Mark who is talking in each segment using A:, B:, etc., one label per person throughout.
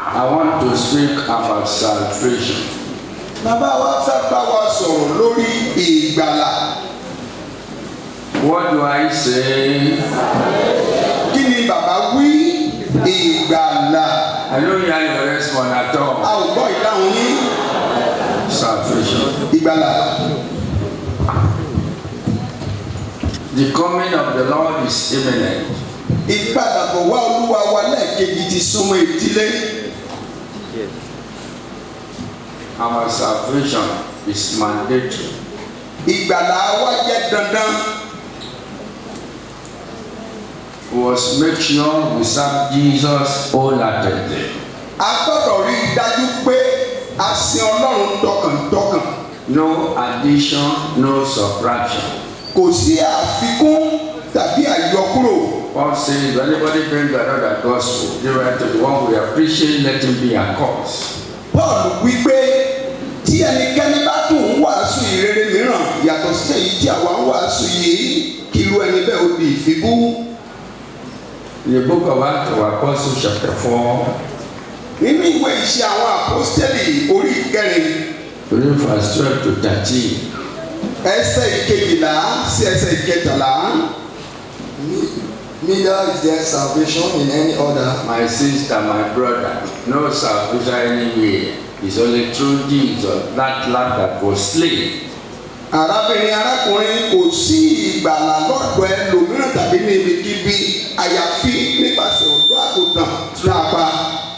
A: I want to speak about salvation.
B: Bàbá wa fẹ́ bá wa sọ̀rọ̀ lórí ìgbàlà.
A: What do I say?
B: Kí ni bàbá wí? Ìgbàlà.
A: I don't hear your response at all.
B: A ò gbọ́ ìdáhùn yín.
A: Salvation.
B: Ìgbàlà.
A: The coming of the Lord is imminent.
B: Ìpadàbọ̀ wá Olúwa wa lẹ́ẹ̀kejì ti súnmọ́ ìdílé.
A: Our salvation is mandatory.
B: Ìgbàlà wa jẹ́ dandan.
A: We must make sure we serve Jesus wholeheartedly.
B: A gbọ́dọ̀ rí i dájú pé a sin Ọlọ́run tọkàntọkàn.
A: No addition, no subtraction.
B: Kò sí àfikún tàbí àyọkúrò.
A: Paul says, if anybody bring another gospel, different to the one we are preaching, let him be a cause.
B: Paul wí pé tí ẹnikẹ́ni bá tún ń wàásù ìrere mìíràn yàtọ̀ sí èyí tí àwa ń wàásù yìí kí irú ẹni bẹ́ẹ̀ ó di ìfibú.
A: In the book of Acts of Apostles chapter 4,
B: Nínú ìwé Iṣẹ́ àwọn Àpọ́stélì orí ìkẹrin
A: reading verse 12 to 13.
B: ẹsẹ̀ ìkejìlá sí ẹsẹ̀ ìkẹtàlá.
C: Neither is there salvation in any other.
A: My sister, my brother, no salvation anywhere. It's only through Jesus, that lamb that was slain.
B: Arábìnrin arákùnrin kò sí ìgbàlà lọ́dọ̀ ẹlòmíràn tàbí ní ibikíbi àyàfi nípasẹ̀ ọ̀dọ́ àgùntàn lápá.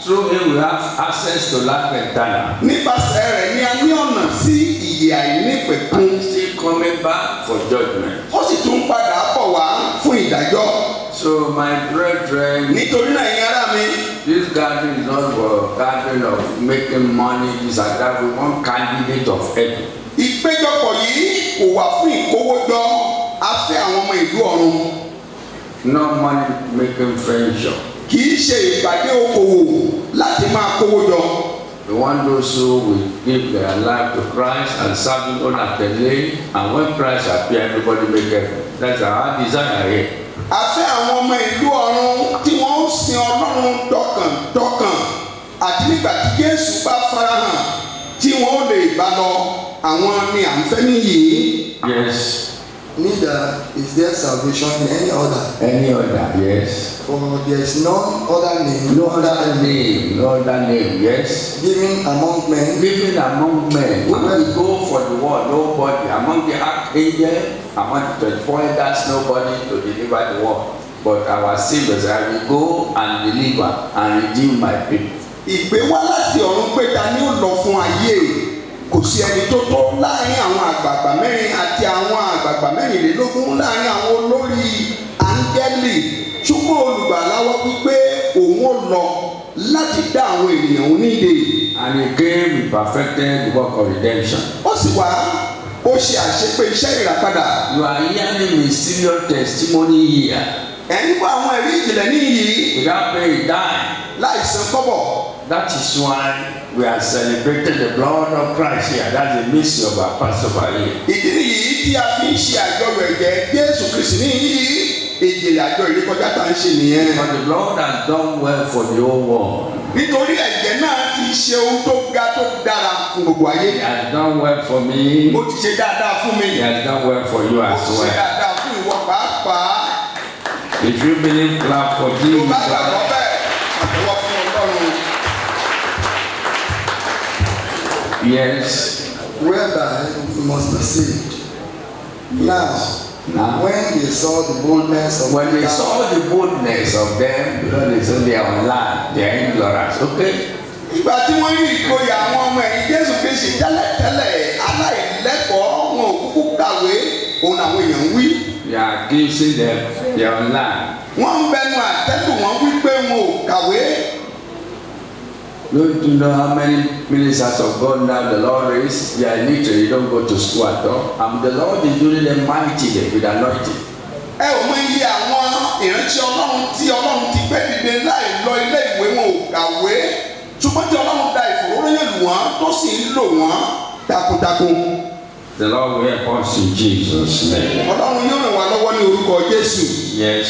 A: Through him we have access to life eternal.
B: Nípasẹ̀ rẹ̀ ni a ní ọ̀nà sí ìyè àìnípẹ̀kun.
A: And he's still coming back for judgment.
B: Ó sì tún padà bọ̀ wá fún ìdájọ́.
A: So my brethren,
B: Nítorí náà ẹ̀yin ará mi,
A: this gathering is not for gathering of making money, this and that. We want candidate of heaven.
B: ìpéjọpọ̀ yìí kò wà fún ìkówójọ afẹ́ àwọn ọmọ ìlú ọ̀run.
A: No money making venture.
B: Kì í ṣe ìpàdé okòwò láti máa kówó jọ.
A: We want those who will give their life to Christ and serve him wholeheartedly, and when Christ appears, everybody make heaven. That's our desire here.
B: Afẹ́ àwọn ọmọ ìlú ọ̀run tí wọ́n ń sin Ọlọ́run tọkàntọkàn àti nígbà tí Jésù bá farahàn tí wọ́n ó lè bá lọ àwọn ni à ń fẹ́ nìyí.
A: Yes.
C: Neither is there salvation in any other.
A: Any other? Yes.
C: For there is none other name,
A: No other name. No other name. Yes.
C: given among men,
A: Living among men. When we go for the word, nobody. Among the archangels, among the 24 elders, nobody to deliver the word. But our saviors, I will go and deliver and redeem my people.
B: Ìgbé wá láti ọ̀run pé ta ni ó lọ fún ayé kò sí ẹni tó tó láàrin àwọn àgbààgbà mẹ́rin àti àwọn àgbààgbà mẹ́rìnlélógún láàrin àwọn olórí áńgẹ́lì ṣùgbọ́n olùgbàlà wá wípé òun ó lọ láti dá àwọn ènìyàn onídè.
A: And again, we perfected the work of redemption.
B: Ó sì wá ó ṣe àṣepé iṣẹ́ ìràpadà.
A: You are hearing mysterious testimony here.
B: Ẹ̀yin wá àwọn ẹ̀rí ìjìnlẹ̀ níyì
A: Without paying dime.
B: láìsan kọ́bọ̀.
A: That is why we are celebrating the blood of Christ here. That's the mystery of our Passover here.
B: Ìdí nìyí tí a fi ń ṣe àjọyọ̀ ẹ̀jẹ̀ Jésù Kristi níyì ìjìnlẹ̀ àjọ ìrékọjá tá à ń ṣe nìyẹn.
A: But the Lord has done well for the whole world.
B: Nítorí ẹ̀jẹ̀ náà ti ṣe ohun tó ga tó dára fún gbogbo ayé.
A: He has done well for me.
B: Ó ti ṣe dáadáa fún mi.
A: He has done well for you
B: Ó
A: as
B: ti ṣe
A: well.
B: dáadáa fún ìwọ pàápàá.
A: If you believe, clap for
B: Tó
A: Jesus.
B: bá gbàgbọ́ bẹ́ẹ̀, àtẹ̀wọ́ fún Ọlọ́run.
A: Yes.
C: whereby we must be saved. Now,
A: Now,
C: when they saw the boldness of
A: when they
C: Peter,
A: saw the boldness of them, because they said they are on land, they are ignorant. Okay.
B: Ìgbà tí wọ́n rí ìgboyà àwọn ọmọ ẹ̀yìn Jésù Kristi tẹ́lẹ̀tẹ́lẹ̀ aláìlẹ́kọ̀ọ́ wọn ò kúkú kàwé òun àwọn èèyàn ń wí.
A: They are accusing them, they are on land.
B: Wọ́n ń bẹnu àtẹ́lù wọn wípé wọn ò kàwé.
A: Don't you know how many ministers of God now the Lord is? They are literally don't go to school at all. And the Lord is doing them mightily with anointing.
B: Ẹ ò mọ iye àwọn ìrántí Ọlọ́run tí Ọlọ́run ti gbé dìde láì lọ ilé ìwé wọn ò kàwé. Ṣùgbọ́n tí Ọlọ́run da ìfòróróyìn lù wọ́n tó sì ń lò wọ́n takuntakun.
A: The Lord will help us in Jesus' name.
B: Ọlọ́run yóò ràn wá lọ́wọ́ ní orúkọ Jésù.
A: Yes.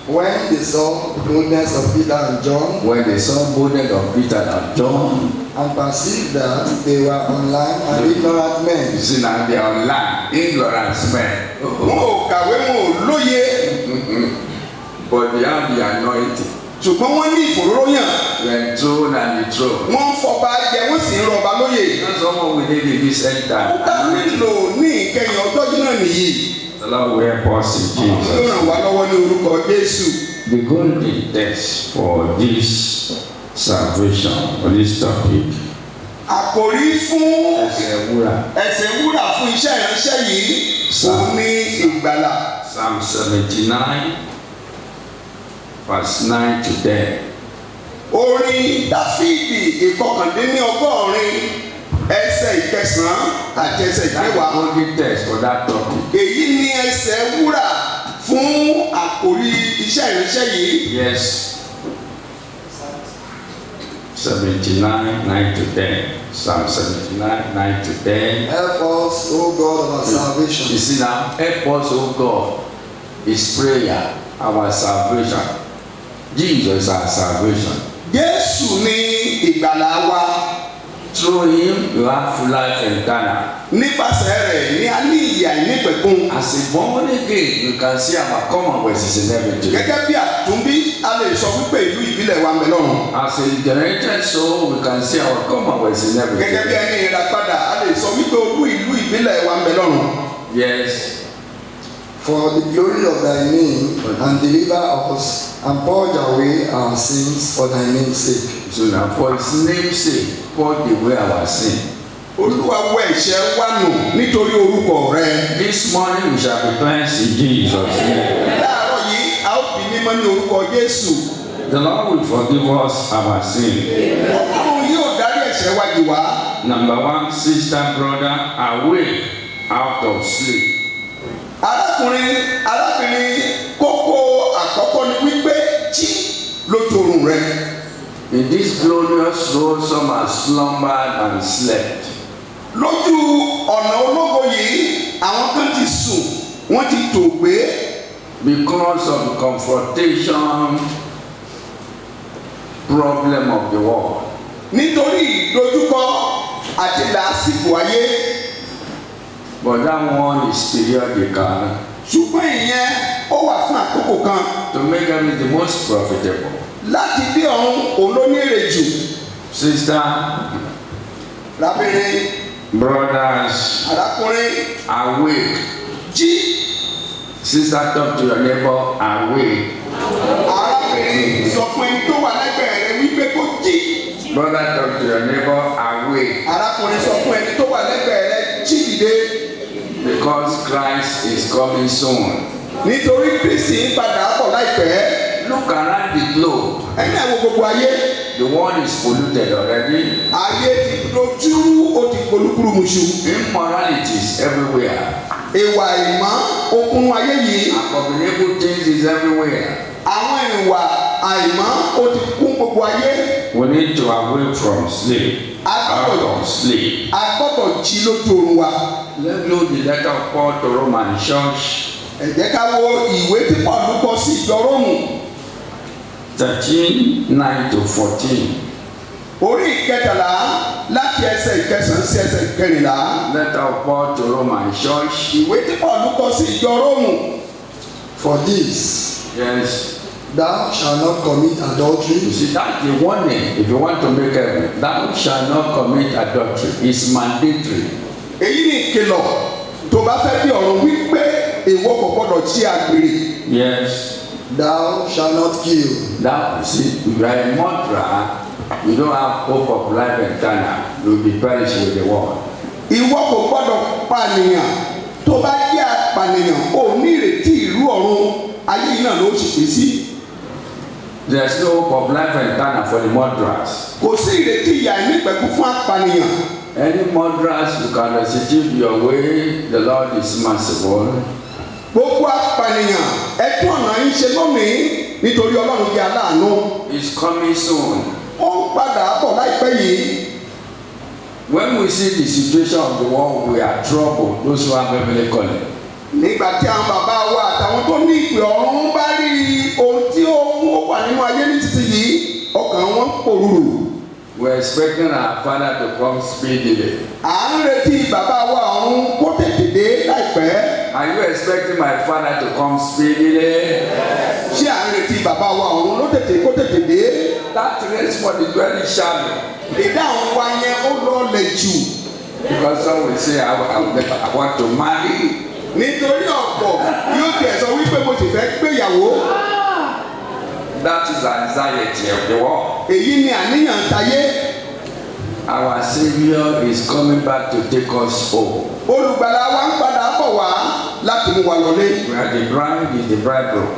C: When they saw the boldness of Peter and John
A: when they saw boldness of Peter and John,
C: and perceived that they were online and ignorant
A: you
C: men,
A: see now they are online, ignorance men.
B: wọn ò kàwé wọn ò lóye
A: But they have the anointing,
B: ṣùgbọ́n wọ́n ní ìfòróróyàn
A: the enthroned and the throne.
B: wọ́n ń fọba jẹ wọ́n sì ń rọba lóye.
A: That's what we need in this end
B: ó dá
A: time.
B: nílò ní ìkẹyìn ọjọ́ náà nìyí.
A: The Lord will help us in
B: ló
A: Jesus.
B: ràn wá lọ́wọ́ ní orúkọ Jésù.
A: The golden text for this salvation, for this topic,
B: Àkòrí fún
A: ẹsẹ̀ wúrà,
B: ẹsẹ̀ wúrà fún iṣẹ́ ìránṣẹ́ yìí òun ní ìgbàlà.
A: Psalm 79, verse 9 to 10.
B: Orin Dáfídì ìkọkàndínlọ́gọ́rin ẹsẹ̀ ìkẹsàn-án àti ẹsẹ̀
A: That's the
B: ìkẹwàá.
A: golden text for that topic.
B: Èyí ni ẹsẹ̀ wúrà fún àkòrí iṣẹ́ ìránṣẹ́ yìí.
A: Yes. 79, 9 to 10. Psalm 79, 9 to 10.
C: help us, O God of our
A: You
C: salvation.
A: see now, help us, O God, is prayer, our salvation. Jesus is our salvation.
B: Jésù ni ìgbàlà wa.
A: Through him, you have full life eternal.
B: Nípasẹ̀ rẹ̀ ni a ní ìyè àìnípẹ̀kun.
A: As a born again, you can see our commonwealth in everything.
B: Gẹ́gẹ́ bí àtúnbí a lè sọ wípé ìlú ìbílẹ̀ wa ń bẹ lọ́run.
A: As a regenerated soul, we can see our commonwealth in
B: Gẹ́gẹ́ bí
A: everything.
B: ẹni ìràpadà a lè sọ wípé olú ìlú ìbílẹ̀ wa ń bẹ lọ́run.
A: Yes.
C: For the glory of thy name, and deliver us, and purge away our sins for thy name's sake.
A: So now, for his name's sake, purge away our sin.
B: Olúwa wẹ ẹ̀ṣẹ̀ wa nù nítorí orúkọ rẹ̀.
A: This morning we shall be cleansed in Jesus' name.
B: Láàárọ̀ yìí a ó bí mímọ́ ní orúkọ Jésù.
A: The Lord will forgive us our sin.
B: Ọlọ́run yóò dárí ẹ̀ṣẹ̀ wa jì wá.
A: Number one, sister, brother, awake out of sleep.
B: Arábìnrin kókó àkọ́kọ́ ni wípé jí lójú oorun rẹ̀.
A: In this glorious road, some have slumbered and slept.
B: Lójú ọ̀nà ológo yìí àwọn kan ti sùn wọ́n ti tòògbé.
A: Because of the confrontation problem of the world.
B: Nítorí ìdojúkọ àti làásìgbò ayé.
A: But that one is periodical
B: Ṣùgbọ́n ìyẹn ó wà fún àkókò kan.
A: to make them the most profitable.
B: Láti dé ọ̀run òun ló ní èrè jù.
A: Sister,
B: Lábẹ́rẹ́
A: brothers,
B: arákùnrin
A: awake.
B: jí.
A: Sister, talk to your neighbor, awake.
B: Arábìnrin sọ fún ẹni tó wà lẹ́gbẹ̀ẹ́ rẹ̀ wípé kó jí.
A: Brother, talk to your neighbor, awake.
B: Arákùnrin sọ fún ẹni tó wà lẹ́gbẹ̀ẹ́ rẹ̀ jí dìde.
A: Because Christ is coming soon.
B: Nítorí Kristi ń padà bọ̀ láìpẹ́.
A: Look around the globe.
B: Ẹni àwọn gbogbo ayé.
A: The world is polluted already.
B: Ayé ti dojúrú ó ti polúkúrúmuṣu.
A: Immorality is everywhere.
B: Ìwà ìmọ̀ okun ayé yìí.
A: Abominable things is everywhere.
B: Àwọn ìwà àìmọ́ ó ti kún gbogbo ayé.
A: We need to awake from sleep. Out of sleep.
B: A gbọ́dọ̀ jí lójú oorun wa.
A: Let's look the letter of Paul to Roman church.
B: Ẹ jẹ́ ká wo ìwé tí Pọ́ọ̀lù kọ sí ìjọ Róòmù.
A: 13, 9 to 14.
B: Orí ìkẹtàlá láti ẹsẹ̀ ìkẹsàn-án sí ẹsẹ̀ ìkẹrìnlá.
A: Letter of Paul to Roman church.
B: Ìwé tí Pọ́ọ̀lù kọ sí ìjọ Róòmù.
C: For this,
A: Yes.
C: thou shalt not commit
A: You
C: adultery,
A: see, that's the warning. If you want to make heaven, thou shalt not commit adultery. It's mandatory.
B: Èyí ni ìkìlọ̀ tó bá fẹ́ bí ọ̀run wípé ìwọ kò gbọ́dọ̀ jí àgbèrè.
A: Yes.
C: thou shalt not kill,
A: That you see, if you are a murderer, you don't have hope of life eternal. You will be perished with the world.
B: Ìwọ kò gbọ́dọ̀ pànìyàn. Tó bá jẹ́ apànìyàn ò ní ìrètí ìlú ọ̀run ayé yìí náà ló ṣèpè sí.
A: There's no hope of life eternal for the murderers.
B: Kò sí ìrètí ìyà ìnípẹ̀kún fún apànìyàn.
A: Any murderers, you can restitute your way. The Lord is merciful.
B: Gbogbo apànìyàn ẹ̀tọ́ ọ̀nà yín ṣe lónìí nítorí Ọlọ́run jẹ́ aláàánú.
A: It's coming soon.
B: Ó ń padà bọ̀ láìpẹ́ yìí.
A: When we see the situation of the world, we are troubled. Those who have heavenly calling.
B: nígbà tí àwọn bàbá wa àtàwọn tó ní ìpè ọ̀run bá rí ohun tí ó mú wà nínú ayé nísinsìnyí ọkàn wọn pòrúurú.
A: We're expecting our Father to come speedily.
B: À ń retí bàbá wa ọ̀run kó tètè dé láìpẹ́.
A: Are you expecting my Father to come speedily?
B: Ṣé à ń retí bàbá wa ọ̀run ló tètè kó tètè dé?
A: That response is very shallow.
B: Ìdáhùn wa yẹn ó lọlẹ̀ jù.
A: Because some will say, I want to marry.
B: Nítorí ọ̀pọ̀ yóò tẹ̀ sọ wípé mo sì fẹ́ gbéyàwó.
A: That is anxiety of the world.
B: Èyí ni àníyàn tayé.
A: Our Savior is coming back to take us home.
B: Olùgbàlà wa ń padà bọ̀ wá láti mú wa lọlé.
A: We are the bride, is the bridegroom.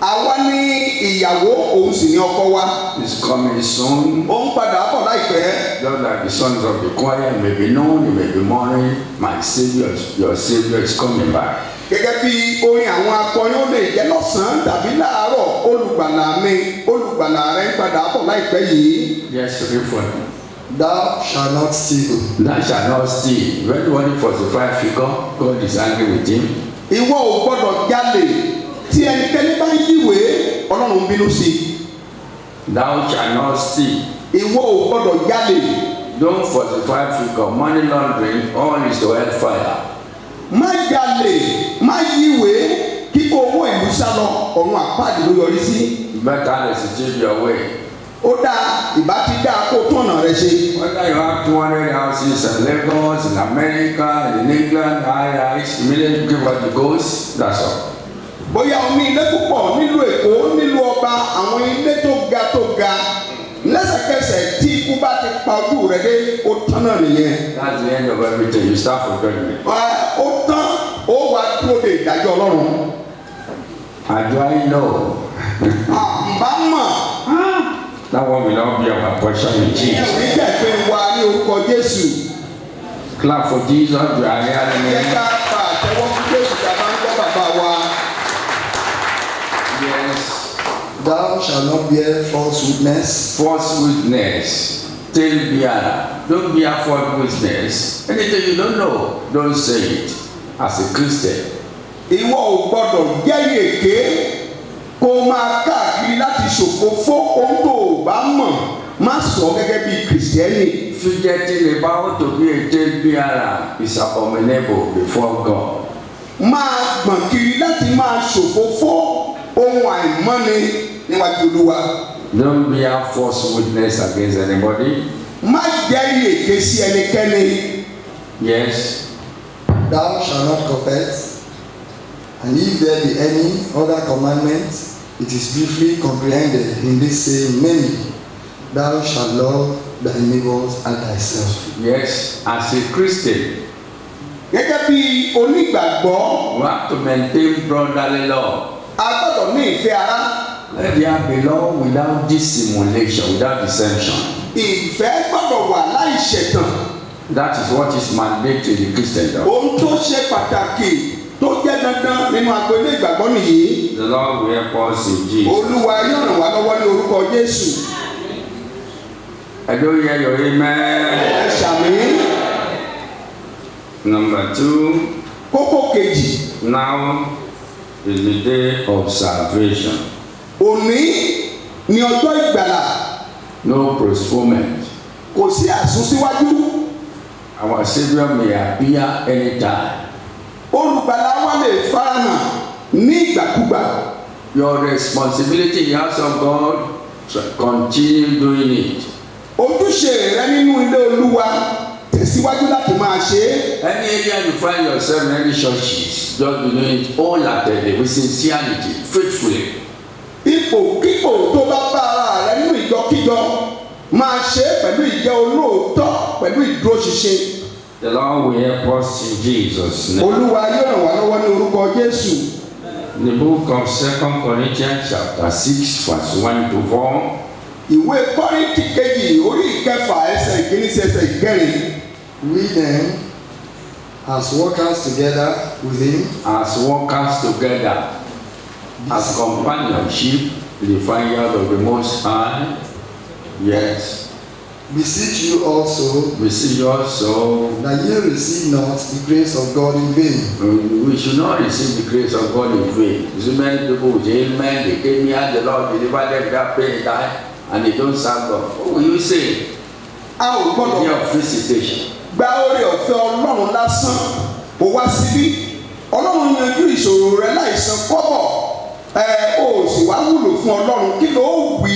B: Àwa ní ìyàwó, òun sì ní ọkọ wa.
A: He's coming soon.
B: Ó ń padà bọ̀ láìpẹ́.
A: Just like the sons of the choir may be known, it may be morning. My Savior, your Savior is coming back.
B: Gẹ́gẹ́ bí orin àwọn akọrin ó lè jẹ́ lọ́sàn-án tàbí láàárọ̀, olùgbàlà mi, olùgbàlà rẹ ń padà bọ̀ láìpẹ́ yìí.
A: Yes, refrain.
C: Thou shalt not steal.
A: Thou shalt not steal. When one falsified figure, God is angry with him.
B: Ìwọ ò gbọ́dọ̀ jalè. Tí ẹnikẹ́ni bá ń yíwèé, Ọlọ́run bínú sí i.
A: Thou shalt not steal.
B: Ìwọ ò gbọ́dọ̀ jalè.
A: Don't falsify figure. Money laundering, all is to hellfire.
B: Má jalè, má yíwèé, kíkó owó ìlú sálọ, ọ̀run àpáàdì ló yọrí sí.
A: Better restitute your way.
B: Ó dáa, ìbá ti dáa kó tọ̀nà rẹ ṣe.
A: Whether you have 200 houses in Lagos, in America, in England, IRS, immediately give what it goes, that's all.
B: Bóyá o ní ilé púpọ̀ nílùú Èkó, nílùú Ọba, àwọn ilé tó ga, lẹ́sẹ̀kẹsẹ̀ tí ikú bá ti pa ojú rẹ dé, ó tán náà nìyẹn.
A: That's the end of everything. You start from judgment.
B: Ó tán, ó wá dúró de ìdájọ́ Ọlọ́run.
A: How do I know?
B: Àbá mọ̀.
A: That one will not be our portion in
B: Ẹ ò
A: Jesus.
B: ní jẹ́ pé wa ní orúkọ Jésù.
A: Clap for Jesus. We are
B: Yẹ
A: hearing
B: ká pa àtẹ́wọ́ fún Jésù tí a bá ń gbọ́ bàbá wa.
A: Yes.
C: Thou shalt not bear false witness.
A: False witness. Tell bearer. Don't bear false witness. Anything you don't know, don't say it. As a Christian.
B: Ìwọ ò gbọ́dọ̀ jẹ́rìí èké kó máa káàkiri láti ṣòfófó ohun tó o bá mọ̀ má sọ gẹ́gẹ́ bí Kìrìsìtẹ́nì.
A: Fidgeting about to be a tale bearer is abominable before God.
B: Máa gbọ̀n kiri láti máa ṣòfófó ohun àìmọ́ni níwájú Olúwa.
A: Don't bear false witness against anybody.
B: Má jẹ́rìí èké sí ẹnikẹ́ni.
A: Yes.
C: Thou shalt not covet. And if there be any other commandment, it is briefly comprehended in this saying, namely, thou shalt love thy neighbors as thyself.
A: Yes. As a Christian,
B: Gẹ́gẹ́ bí onígbàgbọ́,
A: we have to maintain brotherly love.
B: a gbọ́dọ̀ ní ìfẹ́ ara.
A: Let there be love without dissimulation, without deception.
B: Ìfẹ́ gbọ́dọ̀ wà láì ṣẹ̀tàn.
A: That is what is mandated in Christendom.
B: Ohun tó ṣe pàtàkì tó jẹ́ dandan nínú agboolé ìgbàgbọ́ nìyí.
A: The Lord will help us in Jesus.
B: Olúwa yóò ràn wá lọ́wọ́ ní orúkọ Jésù.
A: I don't hear your amen.
B: Ẹ ṣàmì.
A: Number 2.
B: Kókó kejì.
A: Now is the day of salvation.
B: Òní ni ọjọ́ ìgbàlà.
A: No postponement.
B: Kò sí àsúnsíwájú.
A: Our Savior may appear anytime.
B: Olùgbàlà wa lè farahàn ní ìgbàkúgbà.
A: Your responsibility in the house of God, continue doing it.
B: Ojúṣe rẹ nínú ilé Olúwa tẹ̀síwájú láti máa ṣe é.
A: Any area you find yourself in any churches, just be doing it wholeheartedly, with sincerity, faithfully.
B: Ipòkípò tó bá bá ara rẹ nínú ìjọkíjọ máa ṣe é pẹ̀lú ìjẹ́ olóòótọ́ pẹ̀lú ìdúróṣinṣin.
A: The Lord will help us in Jesus' name.
B: Olúwa yóò ràn wá lọ́wọ́ ní orúkọ Jésù.
A: The book of 2 Corinthians chapter 6 verse 1 to 4.
B: Ìwé Kọ́ríńtì kejì orí ìkẹfà ẹsẹ̀ ìkíní sí ẹsẹ̀ ìkẹrin.
C: We then, as workers together with him,
A: As workers together, as companionship, the vineyard of the Most High. Yes.
C: beseech you also
A: We see also
C: that ye receive not the grace of God in vain.
A: we should not receive the grace of God in vain. So many people will say, amen, they came here, the Lord delivered them without paying die, and they don't serve God. What will you say?
B: a ò
A: In
B: gbọ́dọ̀
A: your visitation.
B: gba oore ọ̀fẹ́ Ọlọ́run lásán kó wá síbí. Ọlọ́run yanjú ìṣòro rẹ láìsan kọ́bọ̀. O sì wá wúlò fún Ọlọ́run, kí ló wí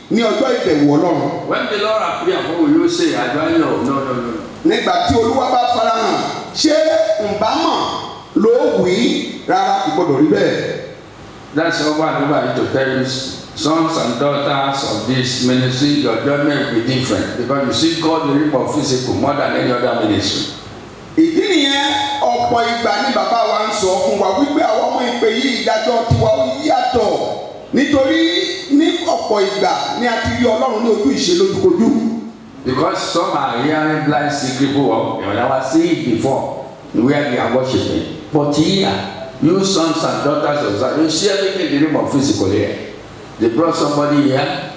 B: ní ọjọ́ ìbẹ̀wò Ọlọ́run?
A: When the Lord appears, what will you say? I don't know. No.
B: Nígbà tí Olúwa bá farahàn, ṣé ǹbámọ̀ ló wí? Rárá, kò gbọ́dọ̀ rí bẹ́ẹ̀.
A: That's over and over to tell you, sons and daughters of this ministry, your judgment will be different because you see God the reap of physical more than any other ministry.
B: Ìdí nìyẹn ọ̀pọ̀ ìgbà ni bàbá wa ń sọ fún wa wípé àwọn ọmọ ìpè yìí ìdájọ́ tiwa ó yàtọ̀ nítorí ní ọ̀pọ̀ ìgbà ni a ti rí Ọlọ́run ní ojú ìṣe lójúkojú.
A: Because some are hearing blind sick people of they never see it before where they are worshiping. But here, you sons and daughters of Zion, you see everything in the realm of physical here. They brought somebody here,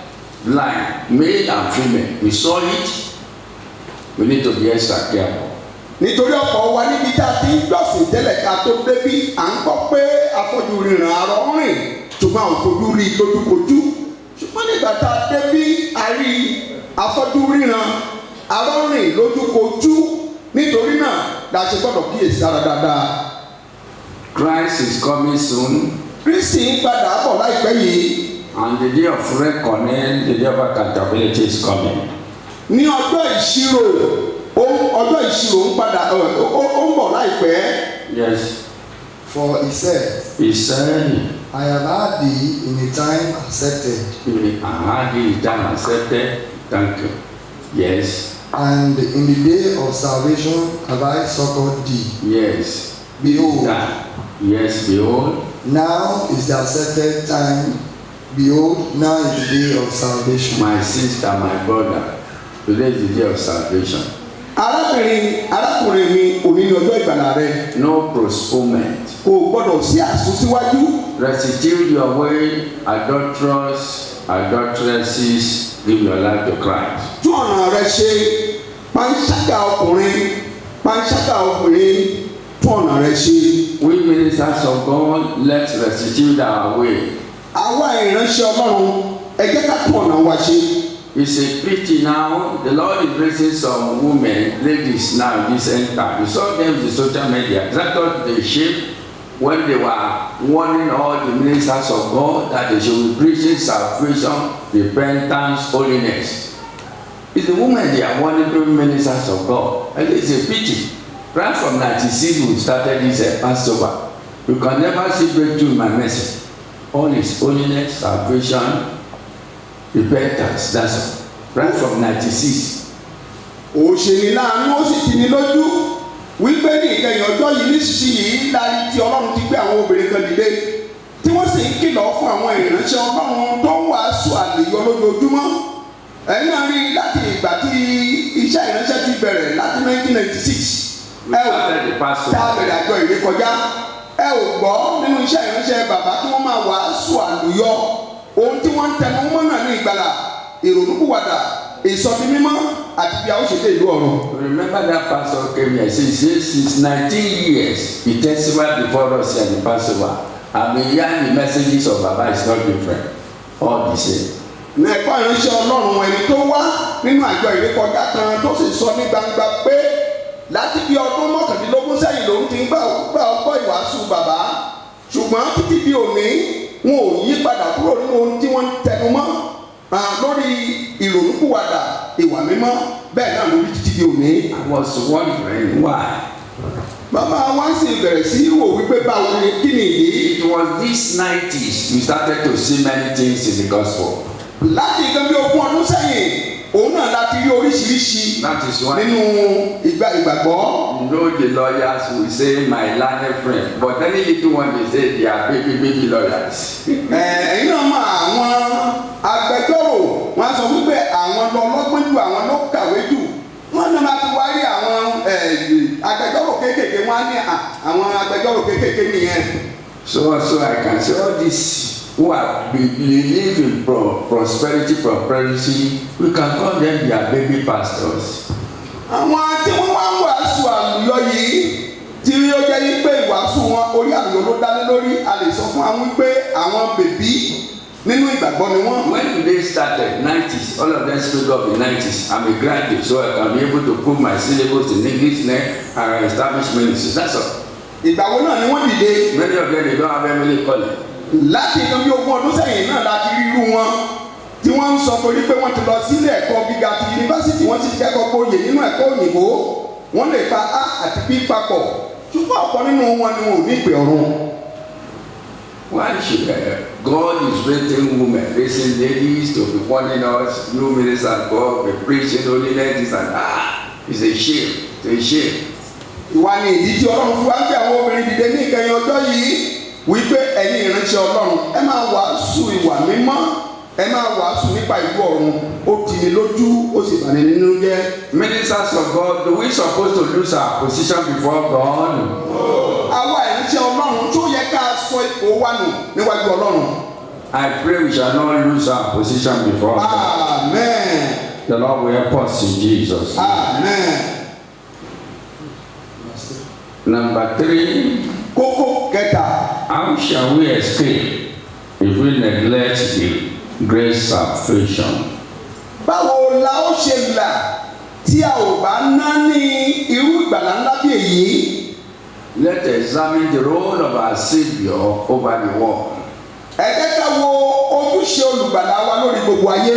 A: blind, male and female. We saw it. We need to be extra careful.
B: Nítorí ọ̀pọ̀ wa níbi tá a ti ń gbọ̀sìn tẹ́lẹ̀ ká tó débí à ń gbọ́ pé afọ́jú ríran arọ rìn ṣùgbọ́n àwọn fojú rí lójúkojú. Ṣùgbọ́n nígbà tá a débí a rí afọ́jú ríran arọ rìn lójúkojú. Nítorí náà la ṣe gbọ́dọ̀ kíyèsára dáadáa.
A: Christ is coming soon.
B: Kristi ń padà bọ̀ láìpẹ́ yìí.
A: And the day of reckoning, the day of accountability is coming.
B: Ní ọjọ́ ìṣirò ń padà ó ń bọ̀ láìpẹ́.
A: Yes.
C: For he said,
A: He said,
C: I have had thee in a time accepted,
A: he time accepted. Thank you. Yes.
C: and in the day of salvation have I succored thee.
A: Yes.
C: Behold,
A: Yes, behold.
C: now is the accepted time. Behold, now is the day of salvation.
A: My sister, my brother, today is the day of salvation.
B: Arákùnrin mi òní ni ọjọ́ ìgbàlà rẹ.
A: No postponement.
B: Kò gbọ́dọ̀ sí àsúnsíwájú.
A: Restitute your way, adulteresses, give your life to Christ.
B: Tún ọ̀nà rẹ ṣe panṣágà ọkùnrin tún ọ̀nà rẹ ṣe.
A: We ministers of God, let's restitute our way.
B: Àwa ìránṣẹ́ Ọlọ́run ẹ jẹ́ ká tún ọ̀nà wa ṣe.
A: It's a pity now. The Lord is raising some women, ladies now in this end time. You saw them in the social media. That's what they shaped when they were warning all the ministers of God that they should be preaching salvation, repentance, holiness. It's the women they are warning to ministers of God. And it's a pity. Right from 96 we started this Passover. You can never see breakthrough in my message. All is holiness, salvation, repentance, that's all. Right from 96.
B: Òṣèlú láàánú ó sì ti ní lójú wípé ní ìkẹyìn ọjọ́ yìí nísinsìnyí láti tí Ọlọ́run ti gbé àwọn obìnrin kan dìde tí wọ́n sì ń kìlọ̀ fún àwọn ìránṣẹ́ Ọlọ́run tó ń wàásù àlèyọ lójoojúmọ́. Ẹ̀yin náà rí láti ìgbà tí iṣẹ́ ìránṣẹ́ ti bẹ̀rẹ̀ láti 1996. Tá a bẹ̀rẹ̀ àjọ ìrékọjá. Ẹ ò gbọ́ nínú iṣẹ́ ìránṣẹ́ bàbá tí wọ́n máa wàásù àlùyọ. Ohun tí wọ́n ń tẹnu mọ́ náà ní ìgbàlà, ìrònúpìwàdà, ìsọdimímọ́ àti bí a ó ṣe dé ìlú ọ̀run.
A: Remember that pastor came here. He said, since 19 years, he testified before us here in the Passover. I mean, hearing the messages of Baba is not different. All the same.
B: Ẹ̀kọ́ ìránṣẹ́ Ọlọ́run ẹni tó wá nínú àjọ ìrékọjá kan tó sì sọ ní gbangba pé láti bí ọdún mọ́kàndínlógún sẹ́yìn lòun ti ń gbà ọgbọ́ ìwàásù bàbá ṣùgbọ́n títí di òní wọn ò yí padà kúrò nínú ohun tí wọ́n ń tẹnu mọ́ lórí ìrònúpìwàdà ìwà mímọ́ bẹ́ẹ̀ náà lórí títí di òní.
A: I was wondering why.
B: Bàbá wa sì bẹ̀rẹ̀ sí wò wípé báwo ni kí ni ìdí.
A: It was these 90s we started to see many things in the gospel.
B: Láti nǹkan bí ogún ọdún sẹ́yìn òun náà láti rí oríṣiríṣi nínú ìgbàgbọ́.
A: You know the lawyers will say my learned friend but any little one dey say they are baby lawyers.
B: Ẹ̀yin náà mọ àwọn agbẹjọ́rò wọ́n sọ wípé àwọn lọ́lọ́gbọ́n jù àwọn ló kàwé jù wọ́n náà máa ti wá rí àwọn agbẹjọ́rò kéékèèké wọ́n á ní àwọn agbẹjọ́rò kéékèèké nìyẹn.
A: So I can say all this who are believe in prosperity, we can call them their baby pastors.
B: Àwọn tí wọ́n wá ń wàásù àlùyọ yìí tí ó jẹ́ pé ìwàásù wọn orí àlùyọ ló dá lé lórí, a lè sọ fún àwọn pé àwọn bèbí nínú ìgbàgbọ́ ni wọ́n.
A: When they started 90s, all of them spoke up in 90s. I'm a graduate, so I can be able to put my syllabus in English and establish ministries. That's all.
B: Ìgbàwo náà ni wọ́n dìde.
A: Many of them they don't have any calling.
B: Láti inú bí ogún ọdún sẹ́yìn náà láti rí irú wọn tí wọ́n ń sọ torí pé wọ́n ti lọ sílé ẹ̀kọ́ gíga ti yunifásitì, wọ́n ti kẹ́kọ̀ọ́ gboyè nínú ẹ̀kọ́ òyìnbó, wọ́n lè pa A àti B papọ̀, ṣùgbọ́n ọ̀pọ̀ nínú wọn ni wọn ò ní ìpè ọ̀run.
A: Why should God is raising women, raising ladies to be warning us, new ministers God, be preaching holiness and it's a shame, it's a shame.
B: Ìwà ni ìdí tí Ọlọ́run fún wa ń gbé àwọn obìnrin dìde ní ìkẹyìn ọjọ́ yìí wípé ẹ̀yin ìránṣẹ́ Ọlọ́run ẹ máa wàásù ìwà mímọ́, ẹ máa wàásù nípa ìlú ọ̀run, ó tì ní lójú, ó sì bà ní nínú jẹ́.
A: Ministers of God, do we supposed to lose our position before God?
B: Àwa ìránṣẹ́ Ọlọ́run tó yẹ ká sọ ipò wa nù níwájú Ọlọ́run.
A: I pray we shall not lose our position before God.
B: Amen.
A: The Lord will help us in Jesus.
B: Amen.
A: Number 3.
B: Kókó kẹta.
A: How shall we escape if we neglect the great salvation?
B: Báwo la ó ṣe là tí a ò bá ná ní irú ìgbàlà ńlá bí èyí?
A: Let's examine the role of our Savior over the world.
B: Ẹ jẹ́ ká wo ojúṣe olùgbàlà wa lórí gbogbo ayé.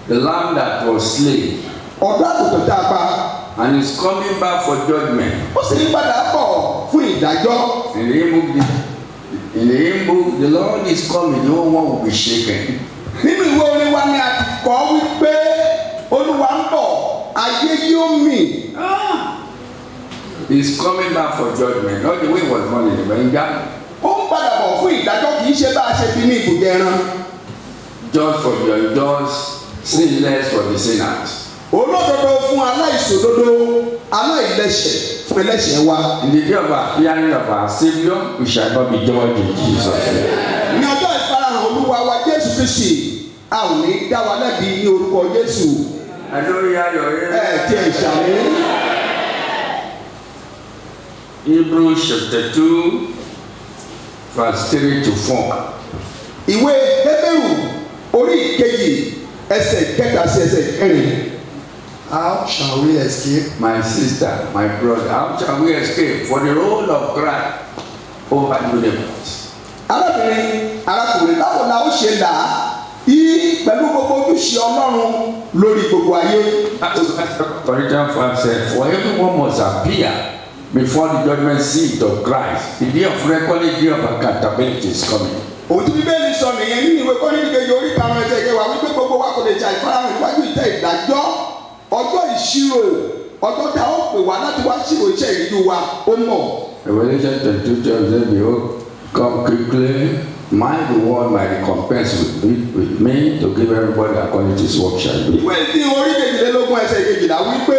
A: The lamb that was slain.
B: Ọ̀dọ́ àgùntàn tá a pa.
A: And is coming back for judgment.
B: Ó sì ń padà bọ̀ fún ìdájọ́.
A: In the hymn book, the Lord is coming, no one will be shaken.
B: Nínú ìwé orin wa ni a ti kọ wípé Olúwa ń bọ̀, ayé yóò mì.
A: He's coming back for judgment, not the way he was born in the manger.
B: Ó ń padà bọ̀ fún ìdájọ́, kì í ṣe bá a ṣe bí ní ibùdó ẹran.
A: Just for the unjust, sinless for the sinners.
B: Olódodo fún aláìṣòdodo, aláìlẹ́ṣẹ̀ fún ẹlẹ́ṣẹ̀ wa.
A: In the day of our appearing of our Savior, we shall not be judged in Jesus' name.
B: Ní ọjọ́ ìfarahàn Olúwa wa Jésù Kristi, a ò ní dá wa lẹ́bi ní orúkọ Jésù.
A: I don't hear your ear.
B: Ẹ ti ẹ̀ ṣàmì.
A: Hebrews chapter 2, verse 3 to 4.
B: Ìwé Hébérù orí ìkejì ẹsẹ̀ kẹta sí ẹsẹ̀ kẹrin.
C: How shall we escape?
A: My sister, my brother, how shall we escape for the role of Christ over the universe?
B: Arákùnrin, báwo la ó ṣe là á yí pẹ̀lú gbogbo ojúṣe Ọlọ́run lórí gbogbo ayé?
A: Corinthians 5 said, for everyone must appear before the judgment seat of Christ. The day of reckoning, the day of accountability is coming.
B: Òtí Bíbélì sọ nìyẹn nínú ìwé Kọ́ríńtì kejì orí karùn-ún ẹsẹ̀ kẹwàá wípé gbogbo wa kò lè jà ìfarahàn níwájú ìtẹ́ ìdájọ́. Ọjọ́ ìṣirò, ọjọ́ tí a ó pè wá láti wá ṣírò iṣẹ́ ìríjú wa ó mọ̀.
A: Revelation 22 says, behold, come quickly, my reward, my recompense with me to give everybody according to his work shall be.
B: Ìwé tí orí kejìlélógún ẹsẹ̀ kejìlá wípé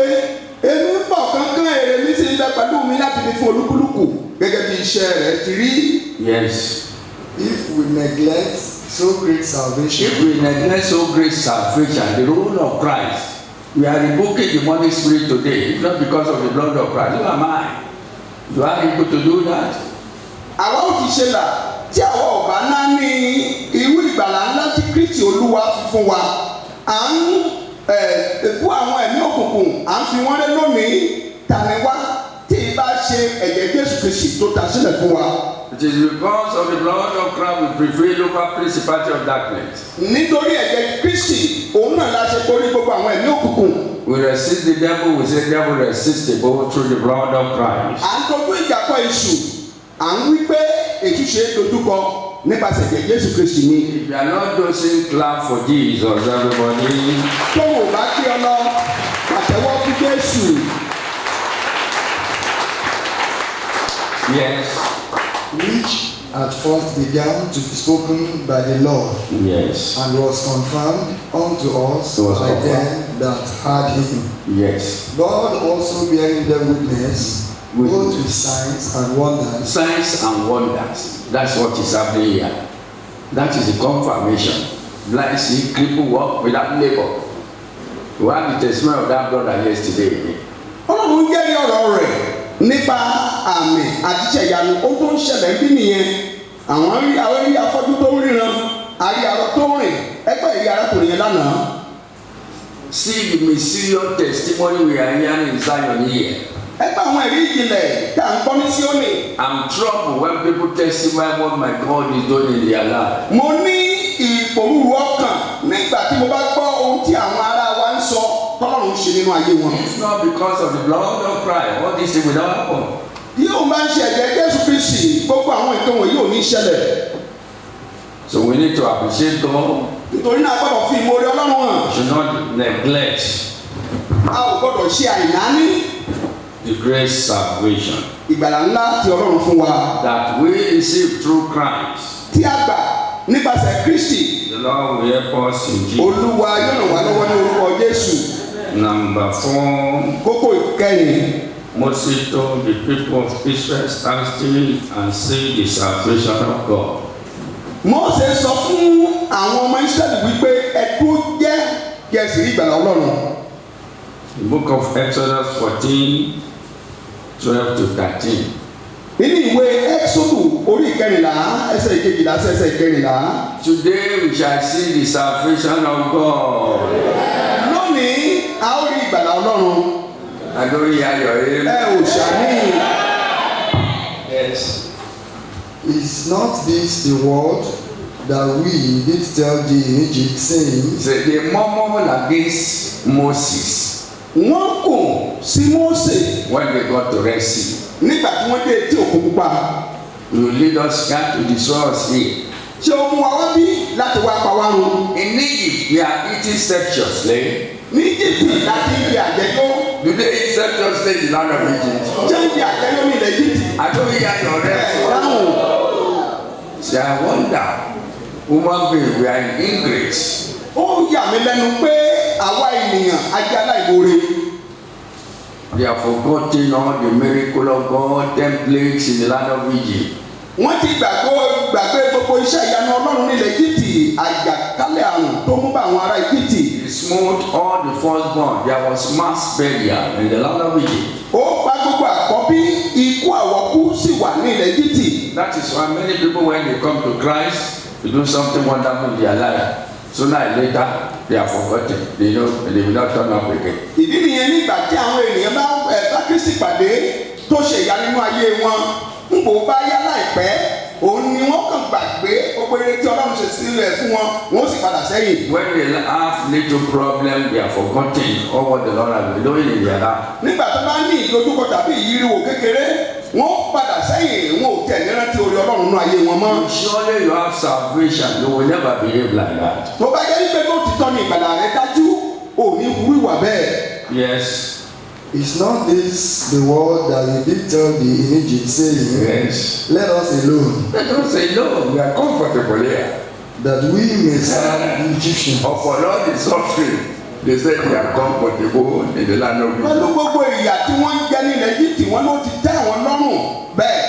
B: èmi ń bọ̀ kánkán èrè mi sì ń bẹ pẹ̀lú mi láti fi fún olúkúlùkù gẹ́gẹ́ bí iṣẹ́ rẹ̀ ti rí.
A: Yes.
C: If we neglect so great salvation,
A: If we neglect so great salvation, the role of Christ, we are rebuking the money spirit today, not because of the blood of Christ. Who am I? You are able to do that?
B: Àwa ò ti ṣe là tí àwa ò bá ná ní irú ìgbàlà ńlá tí Kristi Olúwa fi fún wa. À ń bú àwọn ẹ̀mí òkùnkùn, à ń fi wọ́n lé lónìí tani wá tí ì bá ṣe ẹ̀jẹ̀ Jésù Kristi tó ta sílẹ̀ fún wa.
A: It is because of the blood of Christ we prevail over principality of darkness.
B: Nítorí ẹ̀jẹ̀ Kristi, òun náà la ṣe borí gbogbo àwọn ẹ̀mí òkùnkùn.
A: We resist the devil, we say the devil resistible through the blood of Christ.
B: À ń dojú ìjà kọ èṣù, à ń wí pé èṣù ṣe é dojúkọ nípasẹ̀ ẹ̀jẹ̀ Jésù Kristi ni.
A: If you are not dosing, clap for Jesus, everybody.
B: Tóun ò bá kí ọ lọ, pàtẹ́wọ́ fún Jésù.
A: Yes.
C: which at first began to be spoken by the Lord,
A: Yes.
C: and was confirmed unto us
A: Was
C: by
A: confirmed.
C: them that had him.
A: Yes.
C: God also bearing them witness, both with signs and wonders,
A: Signs and wonders. That's what is happening here. That is the confirmation. Blind see, cripple walk without labor. We have the testimony of that brother yesterday.
B: Ọlọ́run jẹ́rìí ọ̀rọ̀ rẹ̀ nípa àmì àti iṣẹ́ ìyanu ó tó ń ṣẹlẹ̀ bí nìyẹn. Àwọn rí afọ́jú tó ń ríran, àrí arọ tó ń rìn, ẹgbẹ́ ìrí arákùnrin yẹn lánàá.
A: See the mysterious testimony we are hearing in Zion here.
B: Ẹgbẹ́ àwọn ẹ̀rí ìjìnlẹ̀ tá à ń gbọ́ ní Síónì.
A: I'm troubled when people testify what my God is doing in their life.
B: Mo ní ìpòrúurú ọkàn nígbà tí mo bá gbọ́ ohun tí àwọn ará wa ń sọ tọ́lọ́run ṣe nínú ayé wọn.
A: It's not because of the blood of Christ. All this thing will not happen.
B: Bí o máa ń ṣe ẹ̀jẹ̀ Jésù Kristi, gbogbo àwọn nǹkan wọ̀nyí ò ní ṣẹlẹ̀.
A: So we need to appreciate God.
B: Nítorí náà a gbọ́dọ̀ fi ìmoore Ọlọ́run hàn.
A: We should not neglect
B: A ò gbọ́dọ̀ ṣe àìnáání
A: the great salvation
B: ìgbàlà ńlá tí Ọlọ́run fún wa.
A: that we receive through Christ.
B: Tí a gbà nípasẹ̀ Kristi,
A: The Lord will help us in Jesus.
B: Olúwa yóò ràn wá lọ́wọ́ ní orúkọ Jésù.
A: Number 4,
B: Kókó ìkẹyìn.
A: Moses told the people of Israel, stand still and see the salvation of God.
B: Mósè sọ fún àwọn ọmọ Ísírẹ́lì wípé ẹ dúró jẹ́ kí ẹ sì rí ìgbàlà Ọlọ́run.
A: The book of Exodus 14, 12 to 13.
B: Nínú ìwé Ẹ́xódù orí ìkẹrìnlá ẹsẹ̀ ìkejìlá sí ẹsẹ̀ ìkẹrìnlá.
A: Today we shall see the salvation of God.
B: Lónìí a ó rí ìgbàlà Ọlọ́run.
A: I don't hear your amen.
B: Ẹ ò ṣàní.
A: Yes.
C: Is not this the word that we did tell thee in Egypt, saying,
A: So they murmured against Moses
B: Wọ́n kùn sí Mósè
A: when they got to Red Sea.
B: nígbà tí wọ́n dé etí òkun pupa.
A: You lead us here to destroy us here.
B: Ṣé o mú wa wá bí láti wá pa wá run?
A: In Egypt, we are eating sumptuously.
B: Ní Íjíbítì láti ń di àjẹjọ́.
A: Do they eat sumptuously in the land of Egypt?
B: Ṣé ń di àjẹjọ́ ní ilẹ̀ Íjíbítì?
A: I don't hear your
B: Ẹ
A: response.
B: dáhùn.
A: So I wonder, human beings, we are in ingrates.
B: Ó yà mí lẹ́nu pé àwa ènìyàn ajé aláìmoore.
A: They have forgotten all the miracle of God, 10 plagues in the land of Egypt.
B: Wọ́n ti gbàgbé gbogbo iṣẹ́ ìyanu Ọlọ́run nílẹ̀ Íjíbítì, àjàkálẹ̀ àrùn tó mú bá àwọn ará Íjíbítì.
A: He smote all the firstborn. There was mass burial in the land of Egypt.
B: Ó pa gbogbo àkọ́bí, ikú àwọ̀kú sì wà ní ilẹ̀ Íjíbítì.
A: That is why many people, when they come to Christ, to do something wonderful in their life, sooner or later, they are forgotten. They will not turn up again.
B: Ìdí nìyẹn nígbà tí àwọn ènìyàn bá Kristi pàdé tó ṣe ìyá nínú ayé wọn, ń bò bá yá láìpẹ́, òun ni wọ́n kàn gbàgbé gbogbo eré tí Ọlọ́run ṣe sílẹ̀ fún wọn, wọ́n sì padà sẹ́yìn.
A: When they have little problem, they are forgotten all what the Lord has been doing in their life.
B: Nígbà tó bá ní ìdojúkọ tàbí ìyíriwò kékeré, wọ́n padà sẹ́yìn, wọn ò tẹ̀ nírántí orí Ọlọ́run nínú ayé wọn mọ́.
A: Surely you have salvation. You will never behave like that.
B: Tó bá jẹ́ wípé tó ti tọ́ ni ìgbàlà rẹ dájú, ò ní wúrú ìwà bẹ́ẹ̀.
A: Yes.
C: Is not this the word that we did tell thee in Egypt, saying,
A: Yes.
C: Let us alone,
A: They don't say no. We are comfortable here.
C: that we may serve the Egyptians?
A: For all the suffering, they said they are comfortable in the land of Egypt.
B: Pẹ̀lú gbogbo ìyà tí wọ́n ń jẹ nílẹ̀ Íjíbítì, wọ́n ló ti tẹ́ àwọn lọ́rùn bẹ́ẹ̀.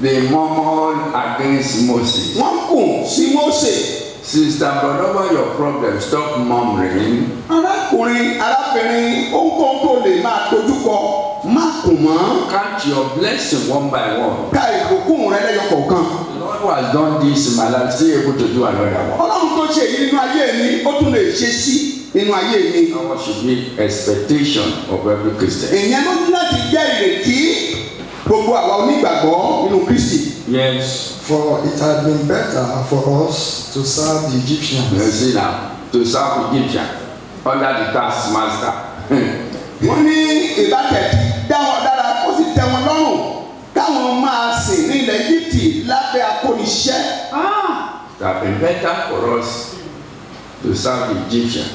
A: They murmured against Moses.
B: Wọ́n kùn sí Mósè.
A: Sister, but over your problem, stop murmuring.
B: Arákùnrin, arábìnrin, ohunkóhun tó lè máa dojúkọ, má kùn mọ́.
A: Count your blessing one by one.
B: Ka ìbùkún rẹ lẹ́yọ kọ̀ọ̀kan.
A: The Lord who has done this in my life, still able to do another one.
B: Ọlọ́run tó ṣe èyí nínú ayé mi, ó tún lè ṣe sí nínú ayé mi.
A: What should be expectation of every Christian?
B: Èèyàn ló ní láti jẹ́ ìrètí gbogbo àwa onígbàgbọ́ nínú Kristi.
A: Yes.
C: For it had been better for us to serve the Egyptians
A: You see now, to serve Egyptian under the taskmaster.
B: Wọ́n ní ìbátẹ̀ dá wọn dára, ó sì tẹ́ wọn lọ́rùn káwọn máa sìn ní ilẹ̀ Íjíbítì lábẹ́ akóniṣẹ́.
A: It had been better for us to serve the Egyptian.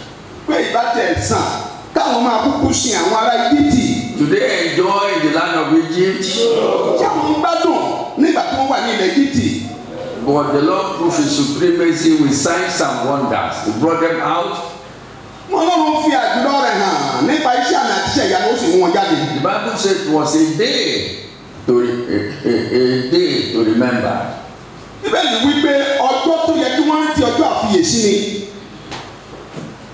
B: Pé ìbátẹ̀ sàn káwọn máa kúkú sin àwọn ará Íjíbítì.
A: Do they enjoy the land of Egypt?
B: Ṣé àwọn ń gbádùn nígbà tí wọ́n wà ní ilẹ̀ Íjíbítì?
A: But the Lord proved his supremacy with signs and wonders. He brought them out.
B: Wọ́n lọ́run fi àjùlọ rẹ̀ hàn nípa iṣẹ́ àmì àti iṣẹ́ ìyanu ó sì mú wọn jáde.
A: The Bible said it was a day to remember.
B: Bíbélì wípé ọjọ́ tó yẹ wọ́n rántí ọjọ́ àfiyèsí ni.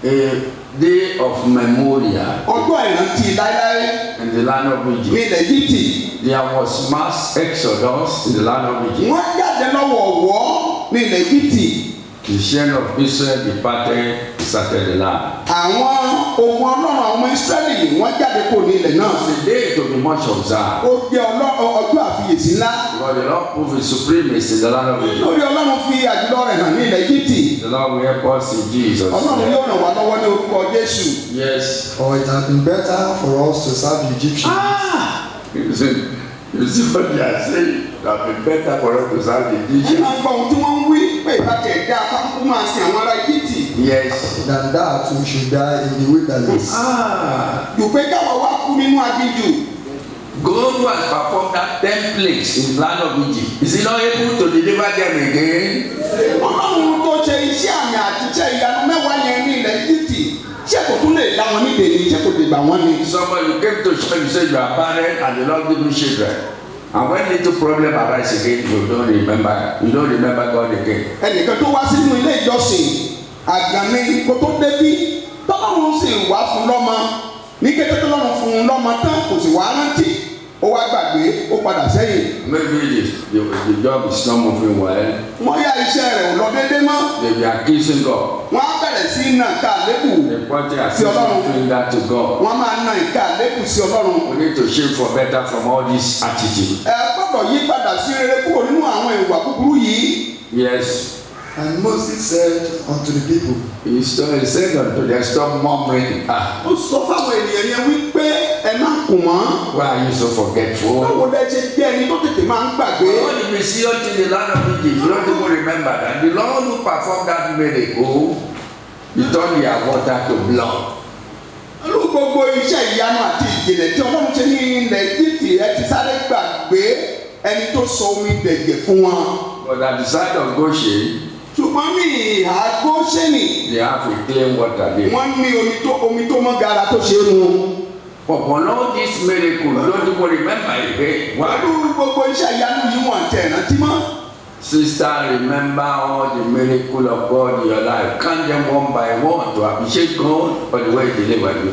A: A day of memorial
B: Ọjọ́ ìrántí láéláé
A: in the land of
B: ní
A: Egypt.
B: ilẹ̀ Íjíbítì.
A: There was mass exodus in the land of Egypt.
B: Wọ́n jáde lọ́wọ̀ọ̀wọ́ ní ilẹ̀ Íjíbítì.
A: The children of Israel departed, started the land.
B: Àwọn ohun Ọlọ́run àwọn ọmọ Ísírẹ́lì wọ́n jáde kúrò ní ilẹ̀ náà.
A: It's a day to be much observed.
B: Ó jẹ́ ọjọ́ àfiyèsí ńlá.
A: Because the Lord proved his supremacy in the land of Egypt.
B: Lórí Ọlọ́run fi àjùlọ rẹ̀ hàn ní ilẹ̀ Íjíbítì.
A: The Lord will help us in Jesus'
B: Ọlọ́run
A: name.
B: yóò ràn wá lọ́wọ́ ní orúkọ Jésù.
A: Yes.
C: For it had been better for us to serve the Egyptians
A: You see what they are saying? It would have been better for us to serve the
B: Ẹ
A: Egyptians.
B: máa ń gbọ́ ohun tí wọ́n ń wí pé ìbájẹ́ ẹ̀dá akákùnkùn máa sin àwọn ará Íjíbítì.
A: Yes.
C: than that we should die in the wilderness.
B: Dùpẹ́ káwa wá kú nínú aginjù.
A: God who has performed that 10 plagues in the land of Egypt, is he not able to deliver them again?
B: Ọlọ́run tó ṣe iṣẹ́ àmì àti iṣẹ́ ìyanu mẹ́wàá yẹn ní ilẹ̀ Íjíbítì. Ṣé kò tún lè dá wọn nídè ní? Ṣé kò lè gbà wọ́n ni?
A: Somebody you came to church, you said you are barren and the Lord give you children. And when little problem arise again, you don't remember God again.
B: Ẹnìkan tó wá sínú ilé ìjọsìn àgbàmí kó tó débí tọ́lọ́run sì wá fún lọ́mọ ní kété tọ́lọ́run fún un lọ́mọ tán kò sì wá rántí ó wá gbàgbé ó padà sẹ́yìn.
A: Maybe the job is not moving well.
B: Wọ́n yá iṣẹ́ rẹ̀ ò lọ déédé mọ́.
A: They be accusing God.
B: Wọ́n á bẹ̀rẹ̀ sí í na ìka àlébù
A: They point a
B: sí Ọlọ́run.
A: finger to God.
B: Wọ́n máa na ìka àlébù sí Ọlọ́run.
A: We need to shape for better from all this attitude.
B: Ẹ gbọ́dọ̀ yí padà sí rere kúrò nínú àwọn ìwà búburú yìí.
A: Yes.
C: And Moses said unto the people,
A: He said unto them, stop murmuring.
B: Ó sọ fáwọn ènìyàn yẹn wípé ẹ má kùn mọ́.
A: Why are you so forgetful?
B: Báwo lẹ ṣe jẹ́ ẹni tó tètè máa ń gbàgbé?
A: All the mission in the land of Egypt, you don't even remember that. The Lord who performed that miracle, he turned their water to blood.
B: Olú gbogbo iṣẹ́ ìyanu àti ìjìnlẹ̀ tí Ọlọ́run ṣe ní ilẹ̀ Íjíbítì ẹ ti sáré gbàgbé ẹni tó sọ omi dẹ̀jẹ̀ fún wọn.
A: But at the side of Goshen,
B: Ṣùgbọ́n ní ìhà Góṣẹ́nì,
A: they have a clean water there.
B: wọ́n ní omi tó mọ́ gara tó ṣe é mu.
A: Upon all this miracle, you don't even remember again. Why?
B: Olú gbogbo iṣẹ́ ìyanu yìí wọ́n tẹ̀ rántí mọ́.
A: Sister, remember all the miracle of God in your life. Count them one by one to appreciate God for the way He delivered you.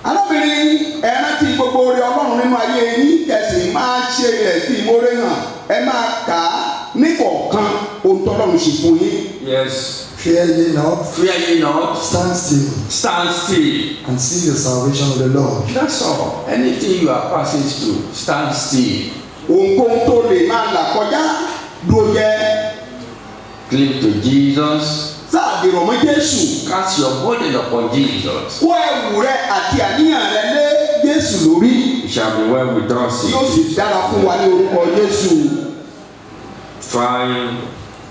B: Arábìnrin ẹ rántí gbogbo oore Ọlọ́run nínú ayé yín kẹsì máa ṣe ẹ̀sìn ìmoore hàn ẹ máa kà á níkọ̀ọ̀kan ohun tọ́lọ́run ṣe fún yín.
A: Yes.
C: Fear ye not,
A: Fear ye not.
C: stand still
A: Stand still.
C: and see the salvation of the Lord.
A: That's all. Anything you are passing through, stand still.
B: Ohunkóhun tó lè máa là kọjá dúró jẹ́.
A: Cling to Jesus.
B: Sáàbì rọ̀ mọ́ Jésù.
A: Cast your burden upon Jesus.
B: Kó ẹ̀wù rẹ àti àníyàn rẹ lé Jésù lórí.
A: It shall be well with us.
B: Yóò sì dára fún wa ní orúkọ Jésù.
A: 5.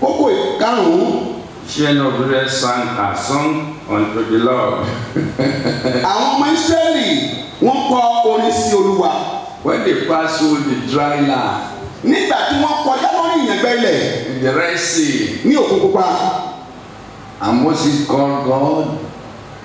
B: Kókó ìkarùn-ún.
A: Children of Israel sang a song unto the Lord.
B: Àwọn ọmọ Ísírẹ́lì wọ́n kọ orin sí Olúwa.
A: When they passed through the dry land
B: Nígbà tí wọ́n kọjá lórí ìyàngbẹ́lẹ̀
A: in the Red Sea,
B: ní Òkun Pupa.
A: and Moses called God,